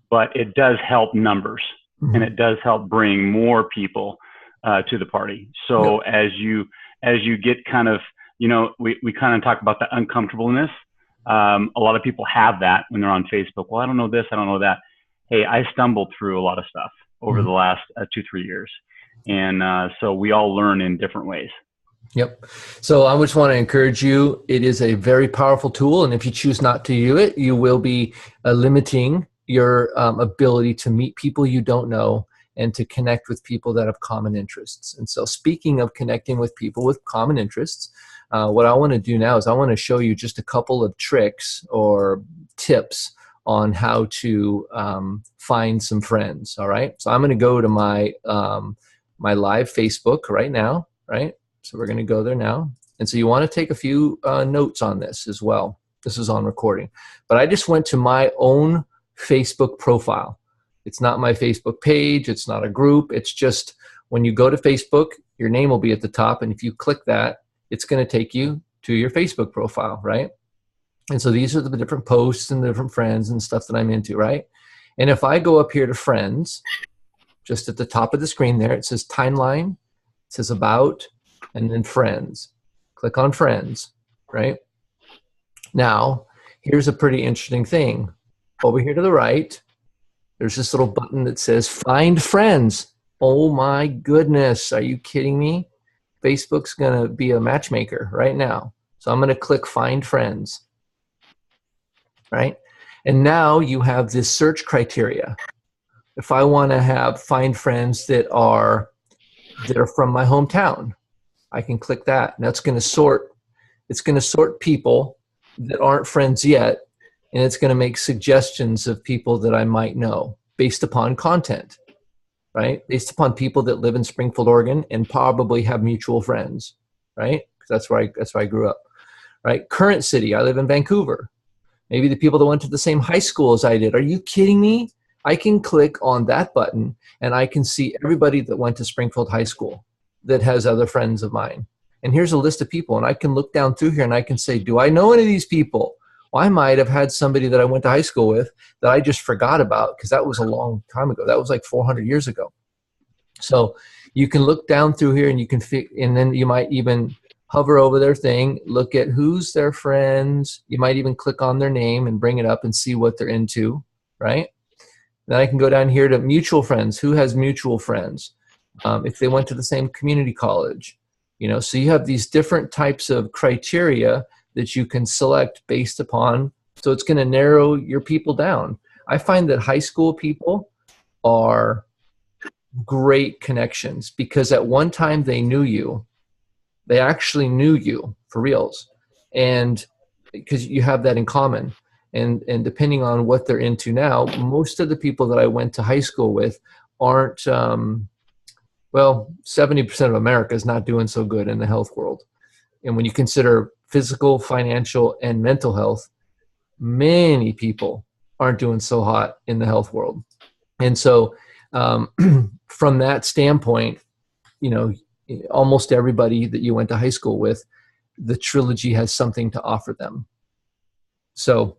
[SPEAKER 2] But it does help numbers,
[SPEAKER 1] Mhm.
[SPEAKER 2] and it does help bring more people to the party. So as you get kind of, we kind of talk about the uncomfortableness. A lot of people have that when they're on Facebook. Well, I don't know this, I don't know that. Hey, I stumbled through a lot of stuff over the last 2-3 years. And so we all learn in different ways.
[SPEAKER 1] Yep. So I just want to encourage you. It is a very powerful tool. And if you choose not to use it, you will be limiting your ability to meet people you don't know and to connect with people that have common interests. And so speaking of connecting with people with common interests, what I want to do now is I want to show you just a couple of tricks or tips on how to find some friends. All right. So I'm going to go to my my live Facebook right now. Right. So we're going to go there now. And so you want to take a few notes on this as well. This is on recording. But I just went to my own Facebook profile. It's not my Facebook page. It's not a group. It's just when you go to Facebook, your name will be at the top. And if you click that, it's going to take you to your Facebook profile, right? And so these are the different posts and the different friends and stuff that I'm into, right? And if I go up here to friends, just at the top of the screen there, it says timeline, it says about, and then friends. Click on friends, right? Now, here's a pretty interesting thing. Over here to the right, there's this little button that says find friends. Oh my goodness, are you kidding me? Facebook's gonna be a matchmaker right now. So I'm gonna click find friends, right? And now you have this search criteria. If I wanna find friends that are from my hometown, I can click that. And that's gonna sort, it's gonna sort people that aren't friends yet, and it's going to make suggestions of people that I might know based upon content, right? Based upon people that live in Springfield, Oregon, and probably have mutual friends, right? Because that's where I grew up, right? Current city, I live in Vancouver. Maybe the people that went to the same high school as I did. Are you kidding me? I can click on that button, and I can see everybody that went to Springfield High School that has other friends of mine. And here's a list of people, and I can look down through here, and I can say, do I know any of these people? Well, I might have had somebody that I went to high school with that I just forgot about because that was a long time ago. That was like 400 years ago. So you can look down through here and you can and then you might even hover over their thing, look at who's their friends. You might even click on their name and bring it up and see what they're into, right? Then I can go down here to mutual friends. Who has mutual friends? If they went to the same community college, so you have these different types of criteria that you can select based upon. So it's going to narrow your people down. I find that high school people are great connections because at one time they knew you. They actually knew you for reals. And because you have that in common. And depending on what they're into now, most of the people that I went to high school with aren't, 70% of America is not doing so good in the health world. And when you consider physical, financial, and mental health, many people aren't doing so hot in the health world. And so from that standpoint, almost everybody that you went to high school with, the trilogy has something to offer them. So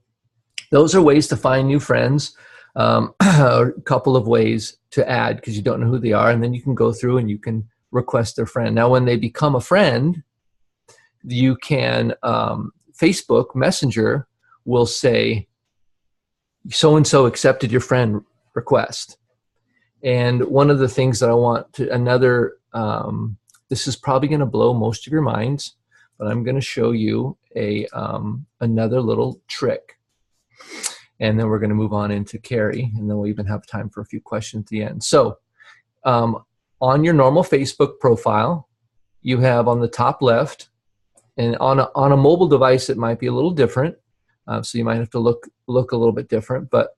[SPEAKER 1] those are ways to find new friends. A couple of ways to add because you don't know who they are, and then you can go through and you can request their friend. Now, when they become a friend, you can, Facebook Messenger will say, so-and-so accepted your friend request. And one of the things that I want to, this is probably going to blow most of your minds, but I'm going to show you another little trick. And then we're going to move on into Carrie, and then we'll even have time for a few questions at the end. So on your normal Facebook profile, you have on the top left, and on a mobile device, it might be a little different. So you might have to look a little bit different. But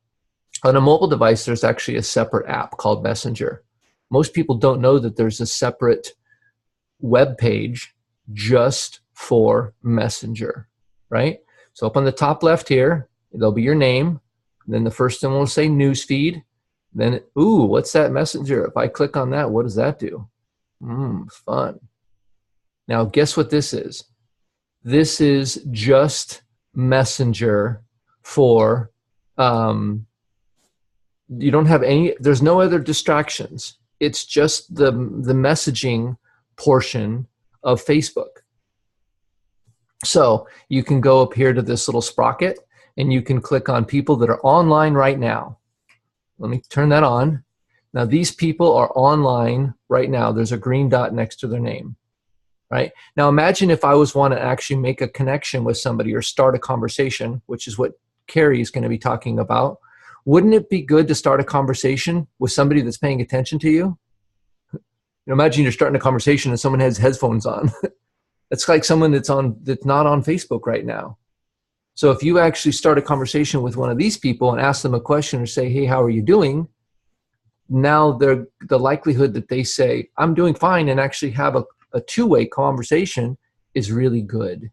[SPEAKER 1] on a mobile device, there's actually a separate app called Messenger. Most people don't know that there's a separate web page just for Messenger, right? So up on the top left here, there'll be your name. Then the first one will say newsfeed. Then, ooh, what's that Messenger? If I click on that, what does that do? Fun. Now, guess what this is? This is just Messenger for, you don't have any, there's no other distractions. It's just the messaging portion of Facebook. So you can go up here to this little sprocket and you can click on people that are online right now. Let me turn that on. Now these people are online right now. There's a green dot next to their name, right? Now imagine if I want to actually make a connection with somebody or start a conversation, which is what Carrie is going to be talking about. Wouldn't it be good to start a conversation with somebody that's paying attention to you? Imagine you're starting a conversation and someone has headphones on. It's like someone that's not on Facebook right now. So if you actually start a conversation with one of these people and ask them a question or say, hey, how are you doing? Now the likelihood that they say, I'm doing fine, and actually have a two-way conversation is really good.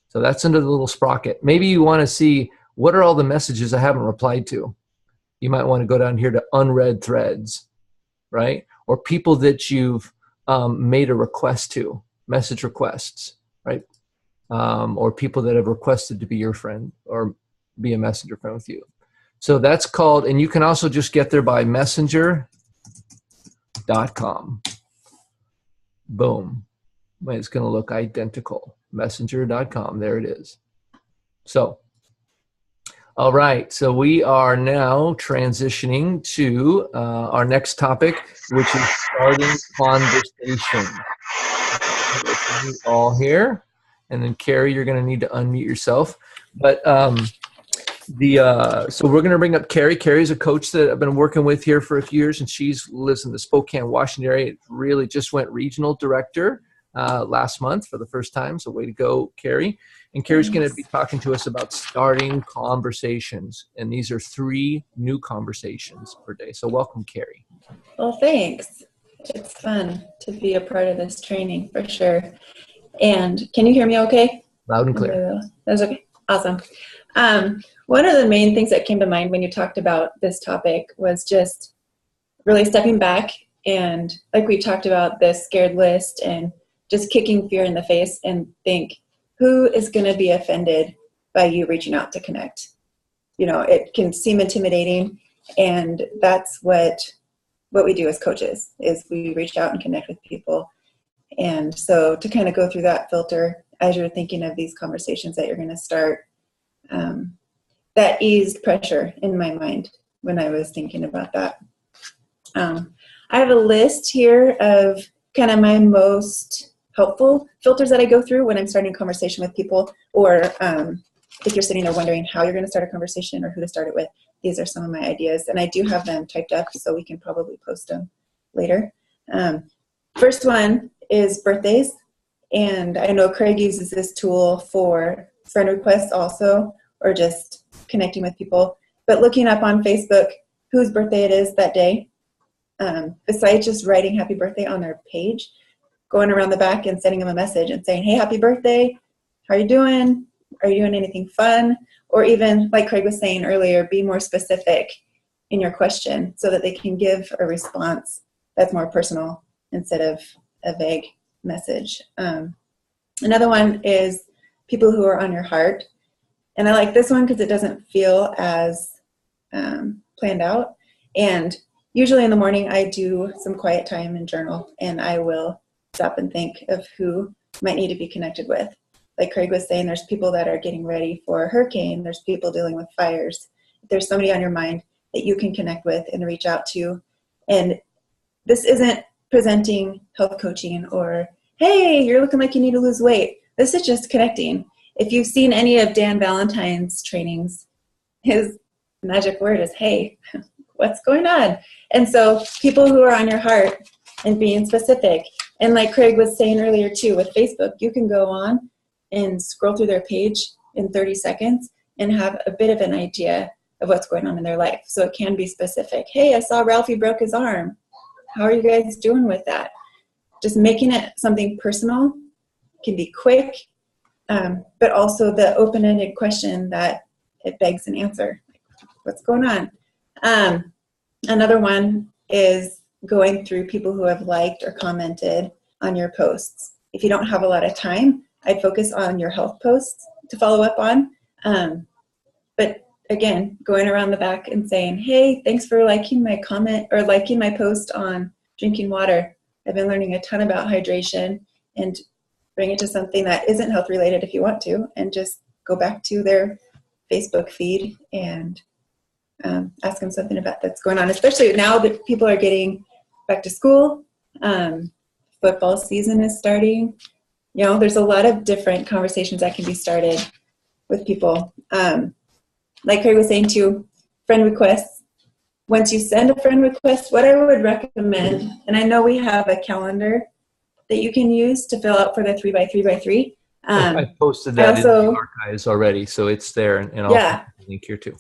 [SPEAKER 1] So that's under the little sprocket. Maybe you want to see, what are all the messages I haven't replied to? You might want to go down here to unread threads, right? Or people that you've made a request to, message requests, right? Or people that have requested to be your friend or be a messenger friend with you. So that's called, and you can also just get there by messenger.com. Boom. It's going to look identical. Messenger.com. There it is. So, all right. So we are now transitioning to our next topic, which is starting conversation. All here. And then Carrie, you're going to need to unmute yourself. But so we're going to bring up Carrie. Carrie's a coach that I've been working with here for a few years, and she lives in the Spokane, Washington area. It really just went regional director last month for the first time. So way to go, Carrie. And Carrie's going to be talking to us about starting conversations. And these are 3 new conversations per day. So welcome, Carrie.
[SPEAKER 7] Well, thanks. It's fun to be a part of this training for sure. And can you hear me okay?
[SPEAKER 1] Loud and clear.
[SPEAKER 7] That's okay. Awesome. One of the main things that came to mind when you talked about this topic was just really stepping back and, like we talked about, this scared list and just kicking fear in the face and think, who is going to be offended by you reaching out to connect? You know, it can seem intimidating, and that's what we do as coaches, is we reach out and connect with people. And so to kind of go through that filter as you're thinking of these conversations that you're going to start, that eased pressure in my mind when I was thinking about that. I have a list here of kind of my most helpful filters that I go through when I'm starting a conversation with people, or if you're sitting there wondering how you're going to start a conversation or who to start it with. These are some of my ideas, and I do have them typed up so we can probably post them later. First one is birthdays, and I know Craig uses this tool for friend requests also, or just connecting with people, but looking up on Facebook whose birthday it is that day, besides just writing happy birthday on their page, going around the back and sending them a message and saying, hey, happy birthday, how are you doing? Are you doing anything fun? Or even, like Craig was saying earlier, be more specific in your question so that they can give a response that's more personal instead of a vague message. Another one is people who are on your heart. And I like this one because it doesn't feel as planned out. And usually in the morning, I do some quiet time and journal, and I will stop and think of who might need to be connected with. Like Craig was saying, there's people that are getting ready for a hurricane. There's people dealing with fires. If there's somebody on your mind that you can connect with and reach out to. And this isn't presenting health coaching or, hey, you're looking like you need to lose weight. This is just connecting. If you've seen any of Dan Valentine's trainings, his magic word is, hey, what's going on? And so people who are on your heart and being specific And like Craig was saying earlier too, with Facebook, you can go on and scroll through their page in 30 seconds and have a bit of an idea of what's going on in their life. So it can be specific. Hey, I saw Ralphie broke his arm. How are you guys doing with that? Just making it something personal can be quick, but also the open-ended question that it begs an answer. What's going on? Another one is going through people who have liked or commented on your posts. If you don't have a lot of time, I'd focus on your health posts to follow up on. But again, going around the back and saying, hey, thanks for liking my comment or liking my post on drinking water. I've been learning a ton about hydration, and bring it to something that isn't health related if you want to, and just go back to their Facebook feed and ask them something about that's going on, especially now that people are getting back to school. Football season is starting. You know, there's a lot of different conversations that can be started with people. Like Craig was saying too, friend requests. Once you send a friend request, what I would recommend, and I know we have a calendar that you can use to fill out for the 3x3x3.
[SPEAKER 1] I posted that in the archives already, so it's there, and I'll put the link here too.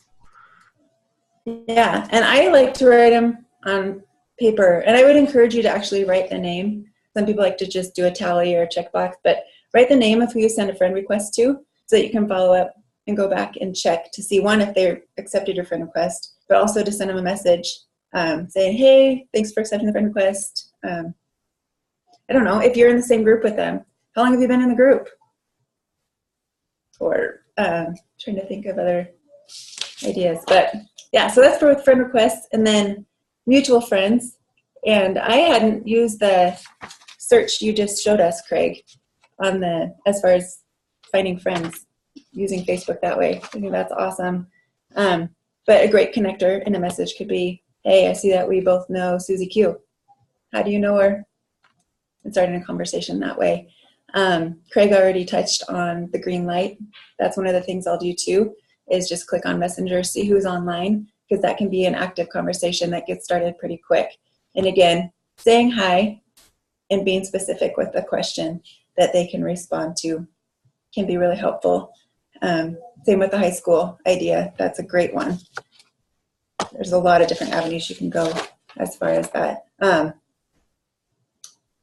[SPEAKER 7] Yeah, and I like to write them on paper, and I would encourage you to actually write the name. Some people like to just do a tally or a checkbox, but write the name of who you send a friend request to so that you can follow up and go back and check to see, one, if they accepted your friend request, but also to send them a message saying, hey, thanks for accepting the friend request. I don't know, if you're in the same group with them, how long have you been in the group? Or trying to think of other ideas. But yeah, so that's for friend requests, and then mutual friends. And I hadn't used the search you just showed us, Craig, on the, as far as finding friends using Facebook that way. I think that's awesome. But a great connector in a message could be, hey, I see that we both know Susie Q. How do you know her? And starting a conversation that way. Craig already touched on the green light. That's one of the things I'll do too, is just click on Messenger, see who's online, because that can be an active conversation that gets started pretty quick. And again, saying hi and being specific with the question that they can respond to can be really helpful. Same with the high school idea. That's a great one. There's a lot of different avenues you can go as far as that.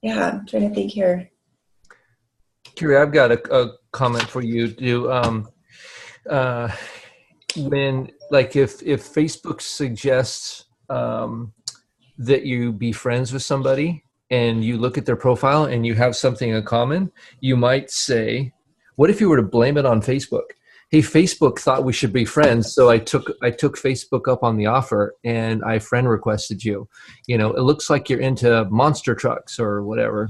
[SPEAKER 7] Yeah, I'm trying to think here.
[SPEAKER 1] Kiri, I've got a comment for you. When, like, if Facebook suggests that you be friends with somebody and you look at their profile and you have something in common, you might say, what if you were to blame it on Facebook? Hey, Facebook thought we should be friends, so I took Facebook up on the offer and I friend requested you. You know, it looks like you're into monster trucks or whatever,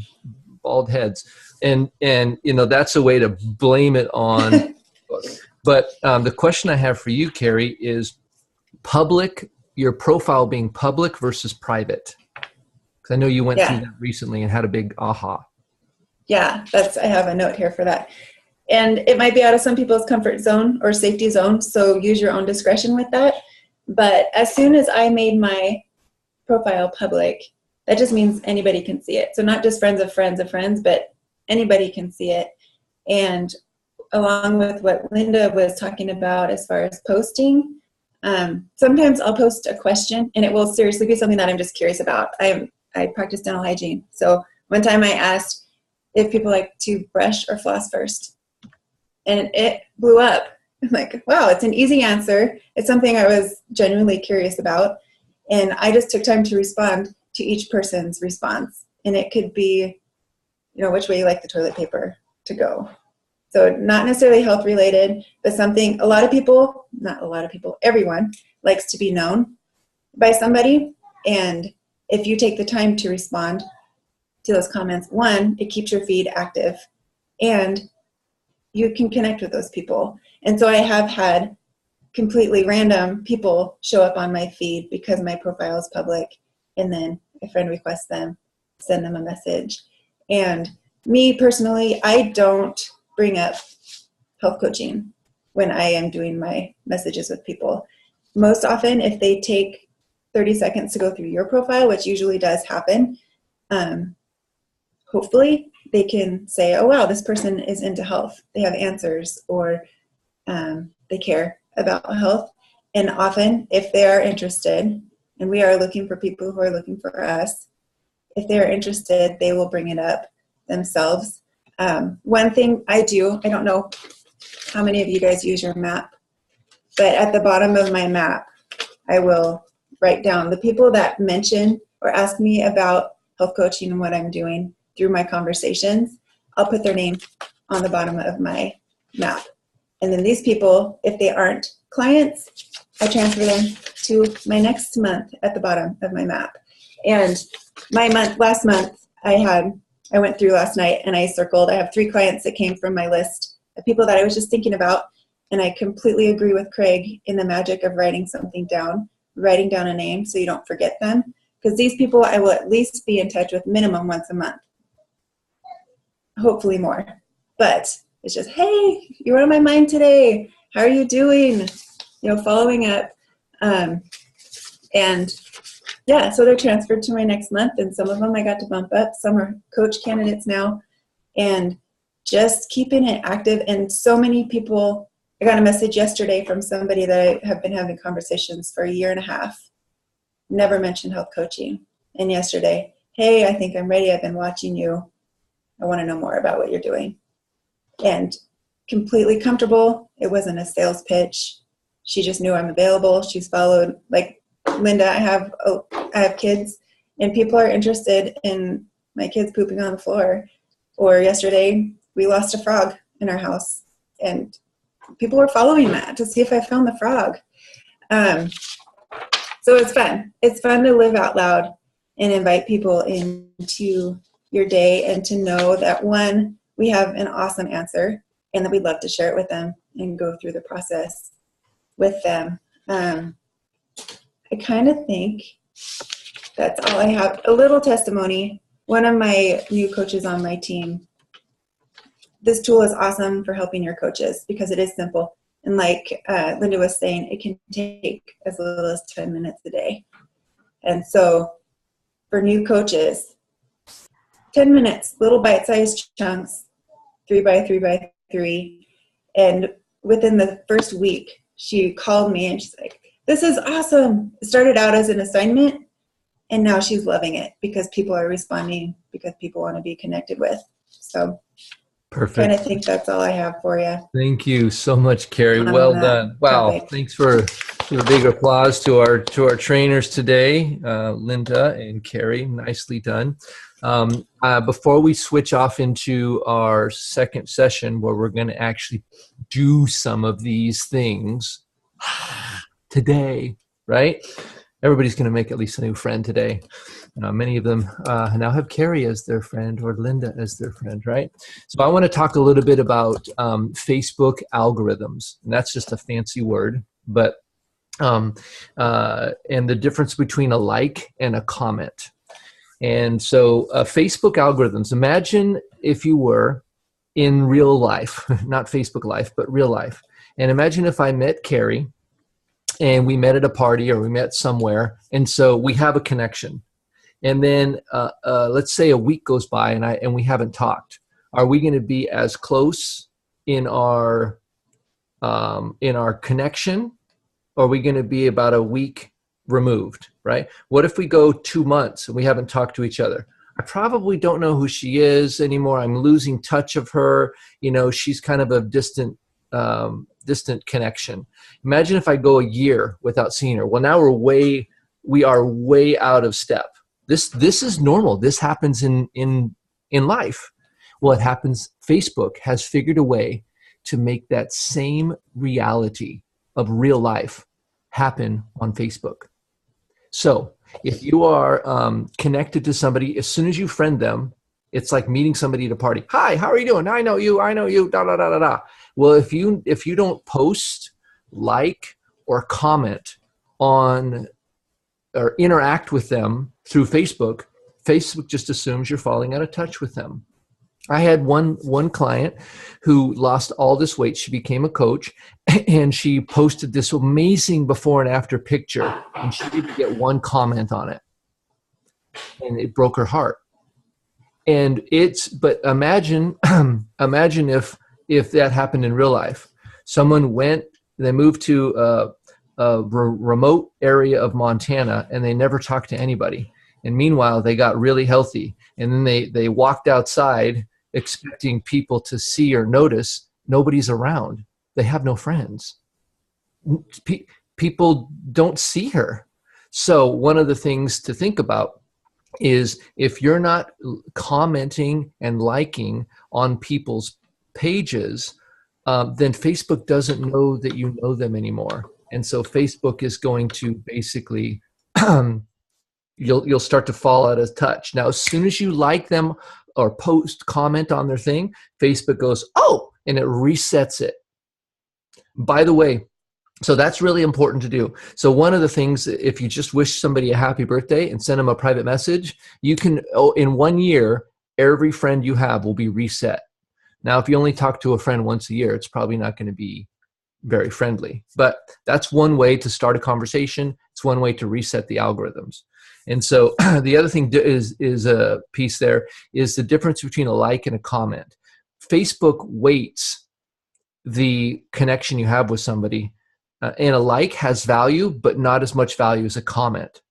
[SPEAKER 1] bald heads. And you know, that's a way to blame it on Facebook. But the question I have for you, Carrie, is your profile being public versus private. Because I know you went through that recently and had a big aha.
[SPEAKER 7] Yeah, I have a note here for that. And it might be out of some people's comfort zone or safety zone, so use your own discretion with that. But as soon as I made my profile public, that just means anybody can see it. So not just friends of friends of friends, but anybody can see it. And along with what Linda was talking about as far as posting, sometimes I'll post a question and it will seriously be something that I'm just curious about. I practice dental hygiene. So one time I asked if people like to brush or floss first, and it blew up. I'm like, wow, it's an easy answer. It's something I was genuinely curious about. And I just took time to respond to each person's response. And it could be, you know, which way you like the toilet paper to go. So not necessarily health related, but something everyone likes to be known by somebody. And if you take the time to respond to those comments, one, it keeps your feed active and you can connect with those people. And so I have had completely random people show up on my feed because my profile is public, and then a friend requests them, send them a message. And me personally, I don't bring up health coaching when I am doing my messages with people. Most often, if they take 30 seconds to go through your profile, which usually does happen, hopefully they can say, oh, wow, this person is into health. They have answers, or they care about health. And often, if they are interested, and we are looking for people who are looking for us, if they are interested, they will bring it up themselves. One thing I do, I don't know how many of you guys use your map, but at the bottom of my map, I will write down the people that mention or ask me about health coaching and what I'm doing through my conversations. I'll put their name on the bottom of my map. And then these people, if they aren't clients, I transfer them to my next month at the bottom of my map. And last month, I went through last night and I circled, I have 3 clients that came from my list of people that I was just thinking about. And I completely agree with Craig in the magic of writing something down, writing down a name so you don't forget them. Because these people I will at least be in touch with minimum once a month. Hopefully more. But it's just, hey, you were on my mind today. How are you doing? Following up. And yeah, so they're transferred to my next month, and some of them I got to bump up. Some are coach candidates now, and just keeping it active. And so many people, I got a message yesterday from somebody that I have been having conversations for a year and a half, never mentioned health coaching. And yesterday, hey, I think I'm ready. I've been watching you. I want to know more about what you're doing. And completely comfortable. It wasn't a sales pitch. She just knew I'm available. She's followed, like Linda, I have kids, and people are interested in my kids pooping on the floor. Or yesterday, we lost a frog in our house, and people were following that to see if I found the frog. So it's fun. It's fun to live out loud and invite people into your day, and to know that, one, we have an awesome answer and that we'd love to share it with them and go through the process with them. I kind of think that's all I have. A little testimony. One of my new coaches on my team, this tool is awesome for helping your coaches because it is simple. And like Linda was saying, it can take as little as 10 minutes a day. And so for new coaches, 10 minutes, little bite-sized chunks, 3 by 3 by 3. And within the first week, she called me and she's like, this is awesome. It started out as an assignment, and now she's loving it because people are responding, because people want to be connected with. So
[SPEAKER 1] Perfect.
[SPEAKER 7] kind of think that's all I have for you.
[SPEAKER 1] Thank you so much, Carrie. Well done. Wow.
[SPEAKER 7] Topic.
[SPEAKER 1] Thanks for a big applause to our trainers today, Linda and Carrie. Nicely done. Before we switch off into our second session, where we're going to actually do some of these things today, right? Everybody's going to make at least a new friend today. Many of them now have Carrie as their friend or Linda as their friend, right? So I want to talk a little bit about Facebook algorithms. And that's just a fancy word, but and the difference between a like and a comment. And so Facebook algorithms, imagine if you were in real life, not Facebook life, but real life. And imagine if I met Carrie and we met at a party or we met somewhere. And so we have a connection. And then let's say a week goes by and we haven't talked. Are we going to be as close in our connection? Or are we going to be about a week removed, right? What if we go 2 months and we haven't talked to each other? I probably don't know who she is anymore. I'm losing touch of her. She's kind of a distant connection. Imagine if I go a year without seeing her. Well, now we are way out of step. This is normal. This happens in life. Well, it happens. Facebook has figured a way to make that same reality of real life happen on Facebook. So if you are connected to somebody, as soon as you friend them, it's like meeting somebody at a party. Hi, how are you doing? I know you, da, da, da, da, da. Well, if you don't post, like, or comment on or interact with them through Facebook, Facebook just assumes you're falling out of touch with them. I had one client who lost all this weight. She became a coach, and she posted this amazing before and after picture, and she didn't get one comment on it. And it broke her heart. And but imagine, imagine if that happened in real life. Someone they moved to a remote area of Montana, and they never talked to anybody. And meanwhile, they got really healthy. And then they walked outside expecting people to see or notice. Nobody's around. They have no friends. People don't see her. So one of the things to think about is if you're not commenting and liking on people's pages, then Facebook doesn't know that you know them anymore. And so Facebook is going to basically, you'll start to fall out of touch. Now, as soon as you like them or comment on their thing, Facebook goes, oh, and it resets it. By the way, so that's really important to do. So one of the things, if you just wish somebody a happy birthday and send them a private message, you can, in 1 year, every friend you have will be reset. Now, if you only talk to a friend once a year, it's probably not going to be very friendly. But that's one way to start a conversation. It's one way to reset the algorithms. And so the other thing is a piece there is the difference between a like and a comment. Facebook weights the connection you have with somebody. And a like has value, but not as much value as a comment.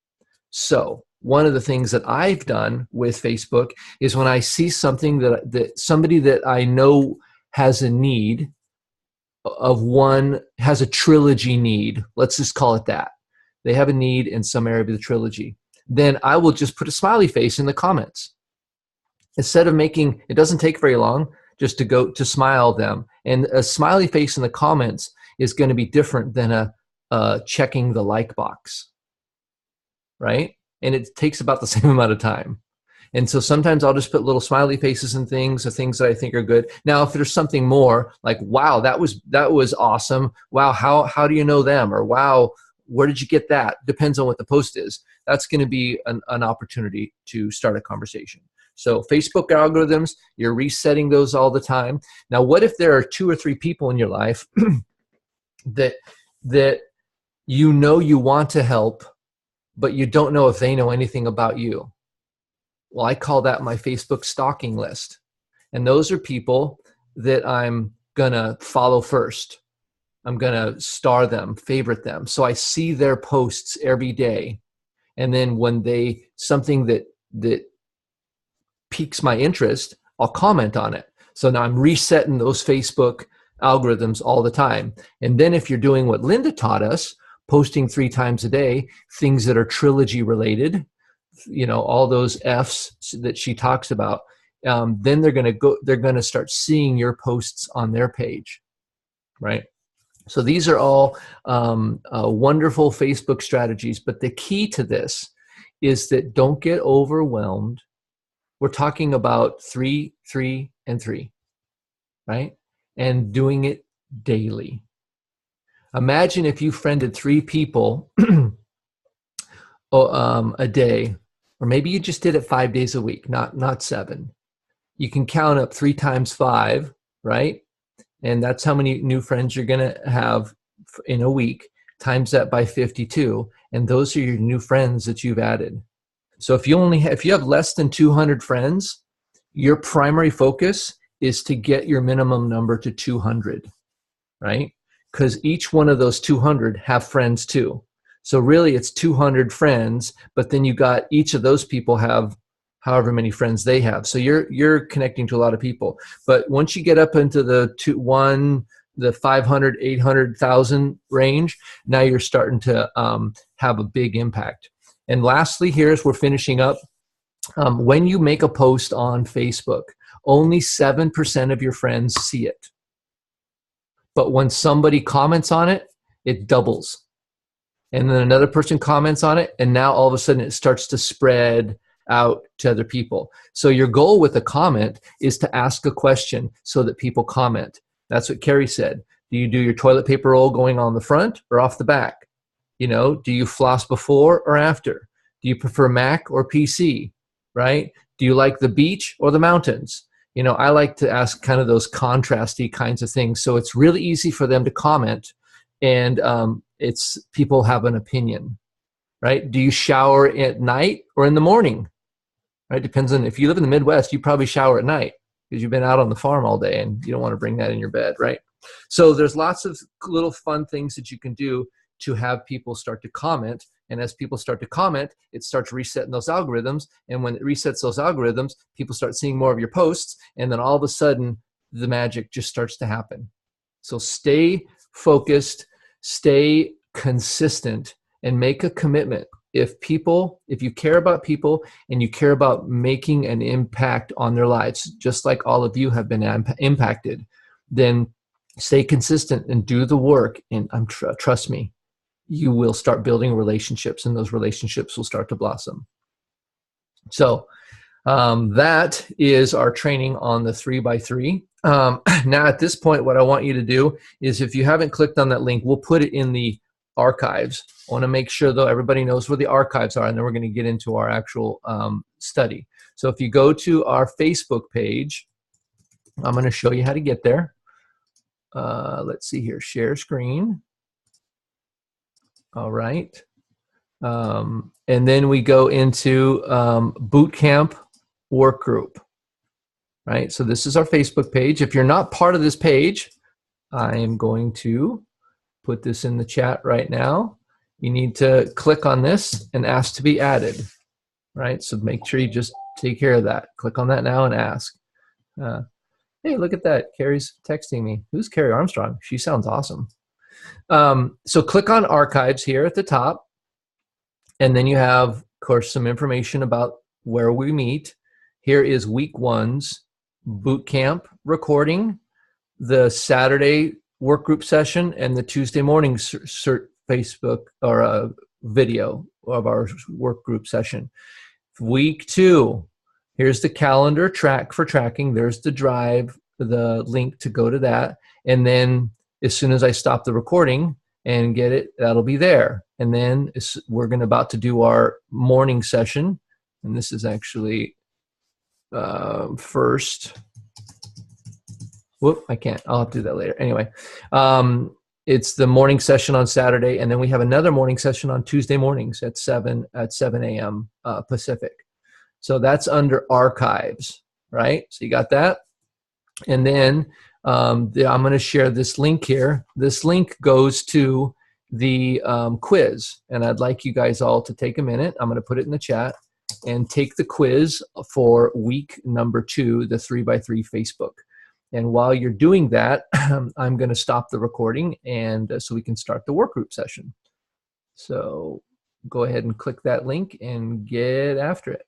[SPEAKER 1] So one of the things that I've done with Facebook is when I see something that somebody that I know has a need has a trilogy need, let's just call it that. They have a need in some area of the trilogy. Then I will just put a smiley face in the comments. Instead of it doesn't take very long just to smile them. And a smiley face in the comments is going to be different than checking the like box, right? And it takes about the same amount of time. And so sometimes I'll just put little smiley faces and things that I think are good. Now, if there's something more like, wow, that was awesome. Wow, how do you know them? Or wow, where did you get that? Depends on what the post is. That's going to be an opportunity to start a conversation. So Facebook algorithms, you're resetting those all the time. Now, what if there are 2 or 3 people in your life that you know you want to help, but you don't know if they know anything about you? Well, I call that my Facebook stalking list. And those are people that I'm going to follow first. I'm going to star them, favorite them. So I see their posts every day. And then when something that piques my interest, I'll comment on it. So now I'm resetting those Facebook algorithms all the time. And then if you're doing what Linda taught us, posting 3 times a day, things that are trilogy related, all those F's that she talks about, then they're going to start seeing your posts on their page, right? So these are all wonderful Facebook strategies, but the key to this is that don't get overwhelmed. We're talking about 3, 3, and 3, right? And doing it daily. Imagine if you friended 3 people a day, or maybe you just did it 5 days a week, not 7. You can count up 3 times 5, right? And that's how many new friends you're going to have in a week. Times that by 52, and those are your new friends that you've added. So if you have less than 200 friends, your primary focus is to get your minimum number to 200, right? Because each one of those 200 have friends too. So really it's 200 friends, but then you got each of those people have however many friends they have. So you're connecting to a lot of people. But once you get up into the 500, 800,000 range, now you're starting to have a big impact. And lastly, here's we're finishing up. When you make a post on Facebook, only 7% of your friends see it. But when somebody comments on it, it doubles. And then another person comments on it, and now all of a sudden it starts to spread out to other people. So your goal with a comment is to ask a question so that people comment. That's what Carrie said. Do you do your toilet paper roll going on the front or off the back? Do you floss before or after? Do you prefer Mac or PC, right? Do you like the beach or the mountains? I like to ask kind of those contrasty kinds of things. So it's really easy for them to comment, and people have an opinion, right? Do you shower at night or in the morning? right? Depends on, if you live in the Midwest, you probably shower at night because you've been out on the farm all day and you don't want to bring that in your bed, right? So there's lots of little fun things that you can do to have people start to comment. And as people start to comment, it starts resetting those algorithms. And when it resets those algorithms, people start seeing more of your posts. And then all of a sudden, the magic just starts to happen. So stay focused, stay consistent, and make a commitment. If you care about people and you care about making an impact on their lives, just like all of you have been impacted, then stay consistent and do the work. And trust me, you will start building relationships, and those relationships will start to blossom. So that is our training on the 3x3. Now at this point, what I want you to do is, if you haven't clicked on that link, we'll put it in the archives. I want to make sure, though, everybody knows where the archives are, and then we're going to get into our actual study. So if you go to our Facebook page, I'm going to show you how to get there. Let's see here, share screen. All right. And then we go into boot camp work group, right? So this is our Facebook page. If you're not part of this page, I am going to put this in the chat right now. You need to click on this and ask to be added, right? So make sure you just take care of that. Click on that now and ask. Hey, look at that. Carrie's texting me. Who's Carrie Armstrong? She sounds awesome. So click on archives here at the top. And then you have, of course, some information about where we meet. Here is week 1's boot camp recording, the Saturday work group session, and the Tuesday morning Facebook or video of our work group session. Week 2, here's the calendar track for tracking. There's the drive, the link to go to that. And then as soon as I stop the recording and get it, that'll be there. And then we're about to do our morning session. And this is actually first. Whoop, I can't. I'll have to do that later. Anyway, it's the morning session on Saturday, and then we have another morning session on Tuesday mornings at 7 a.m. Pacific. So that's under archives, right? So you got that. And then I'm going to share this link here. This link goes to the quiz, and I'd like you guys all to take a minute. I'm going to put it in the chat and take the quiz for week number 2, the 3x3 Facebook. And while you're doing that, I'm going to stop the recording, and so we can start the work group session. So go ahead and click that link and get after it.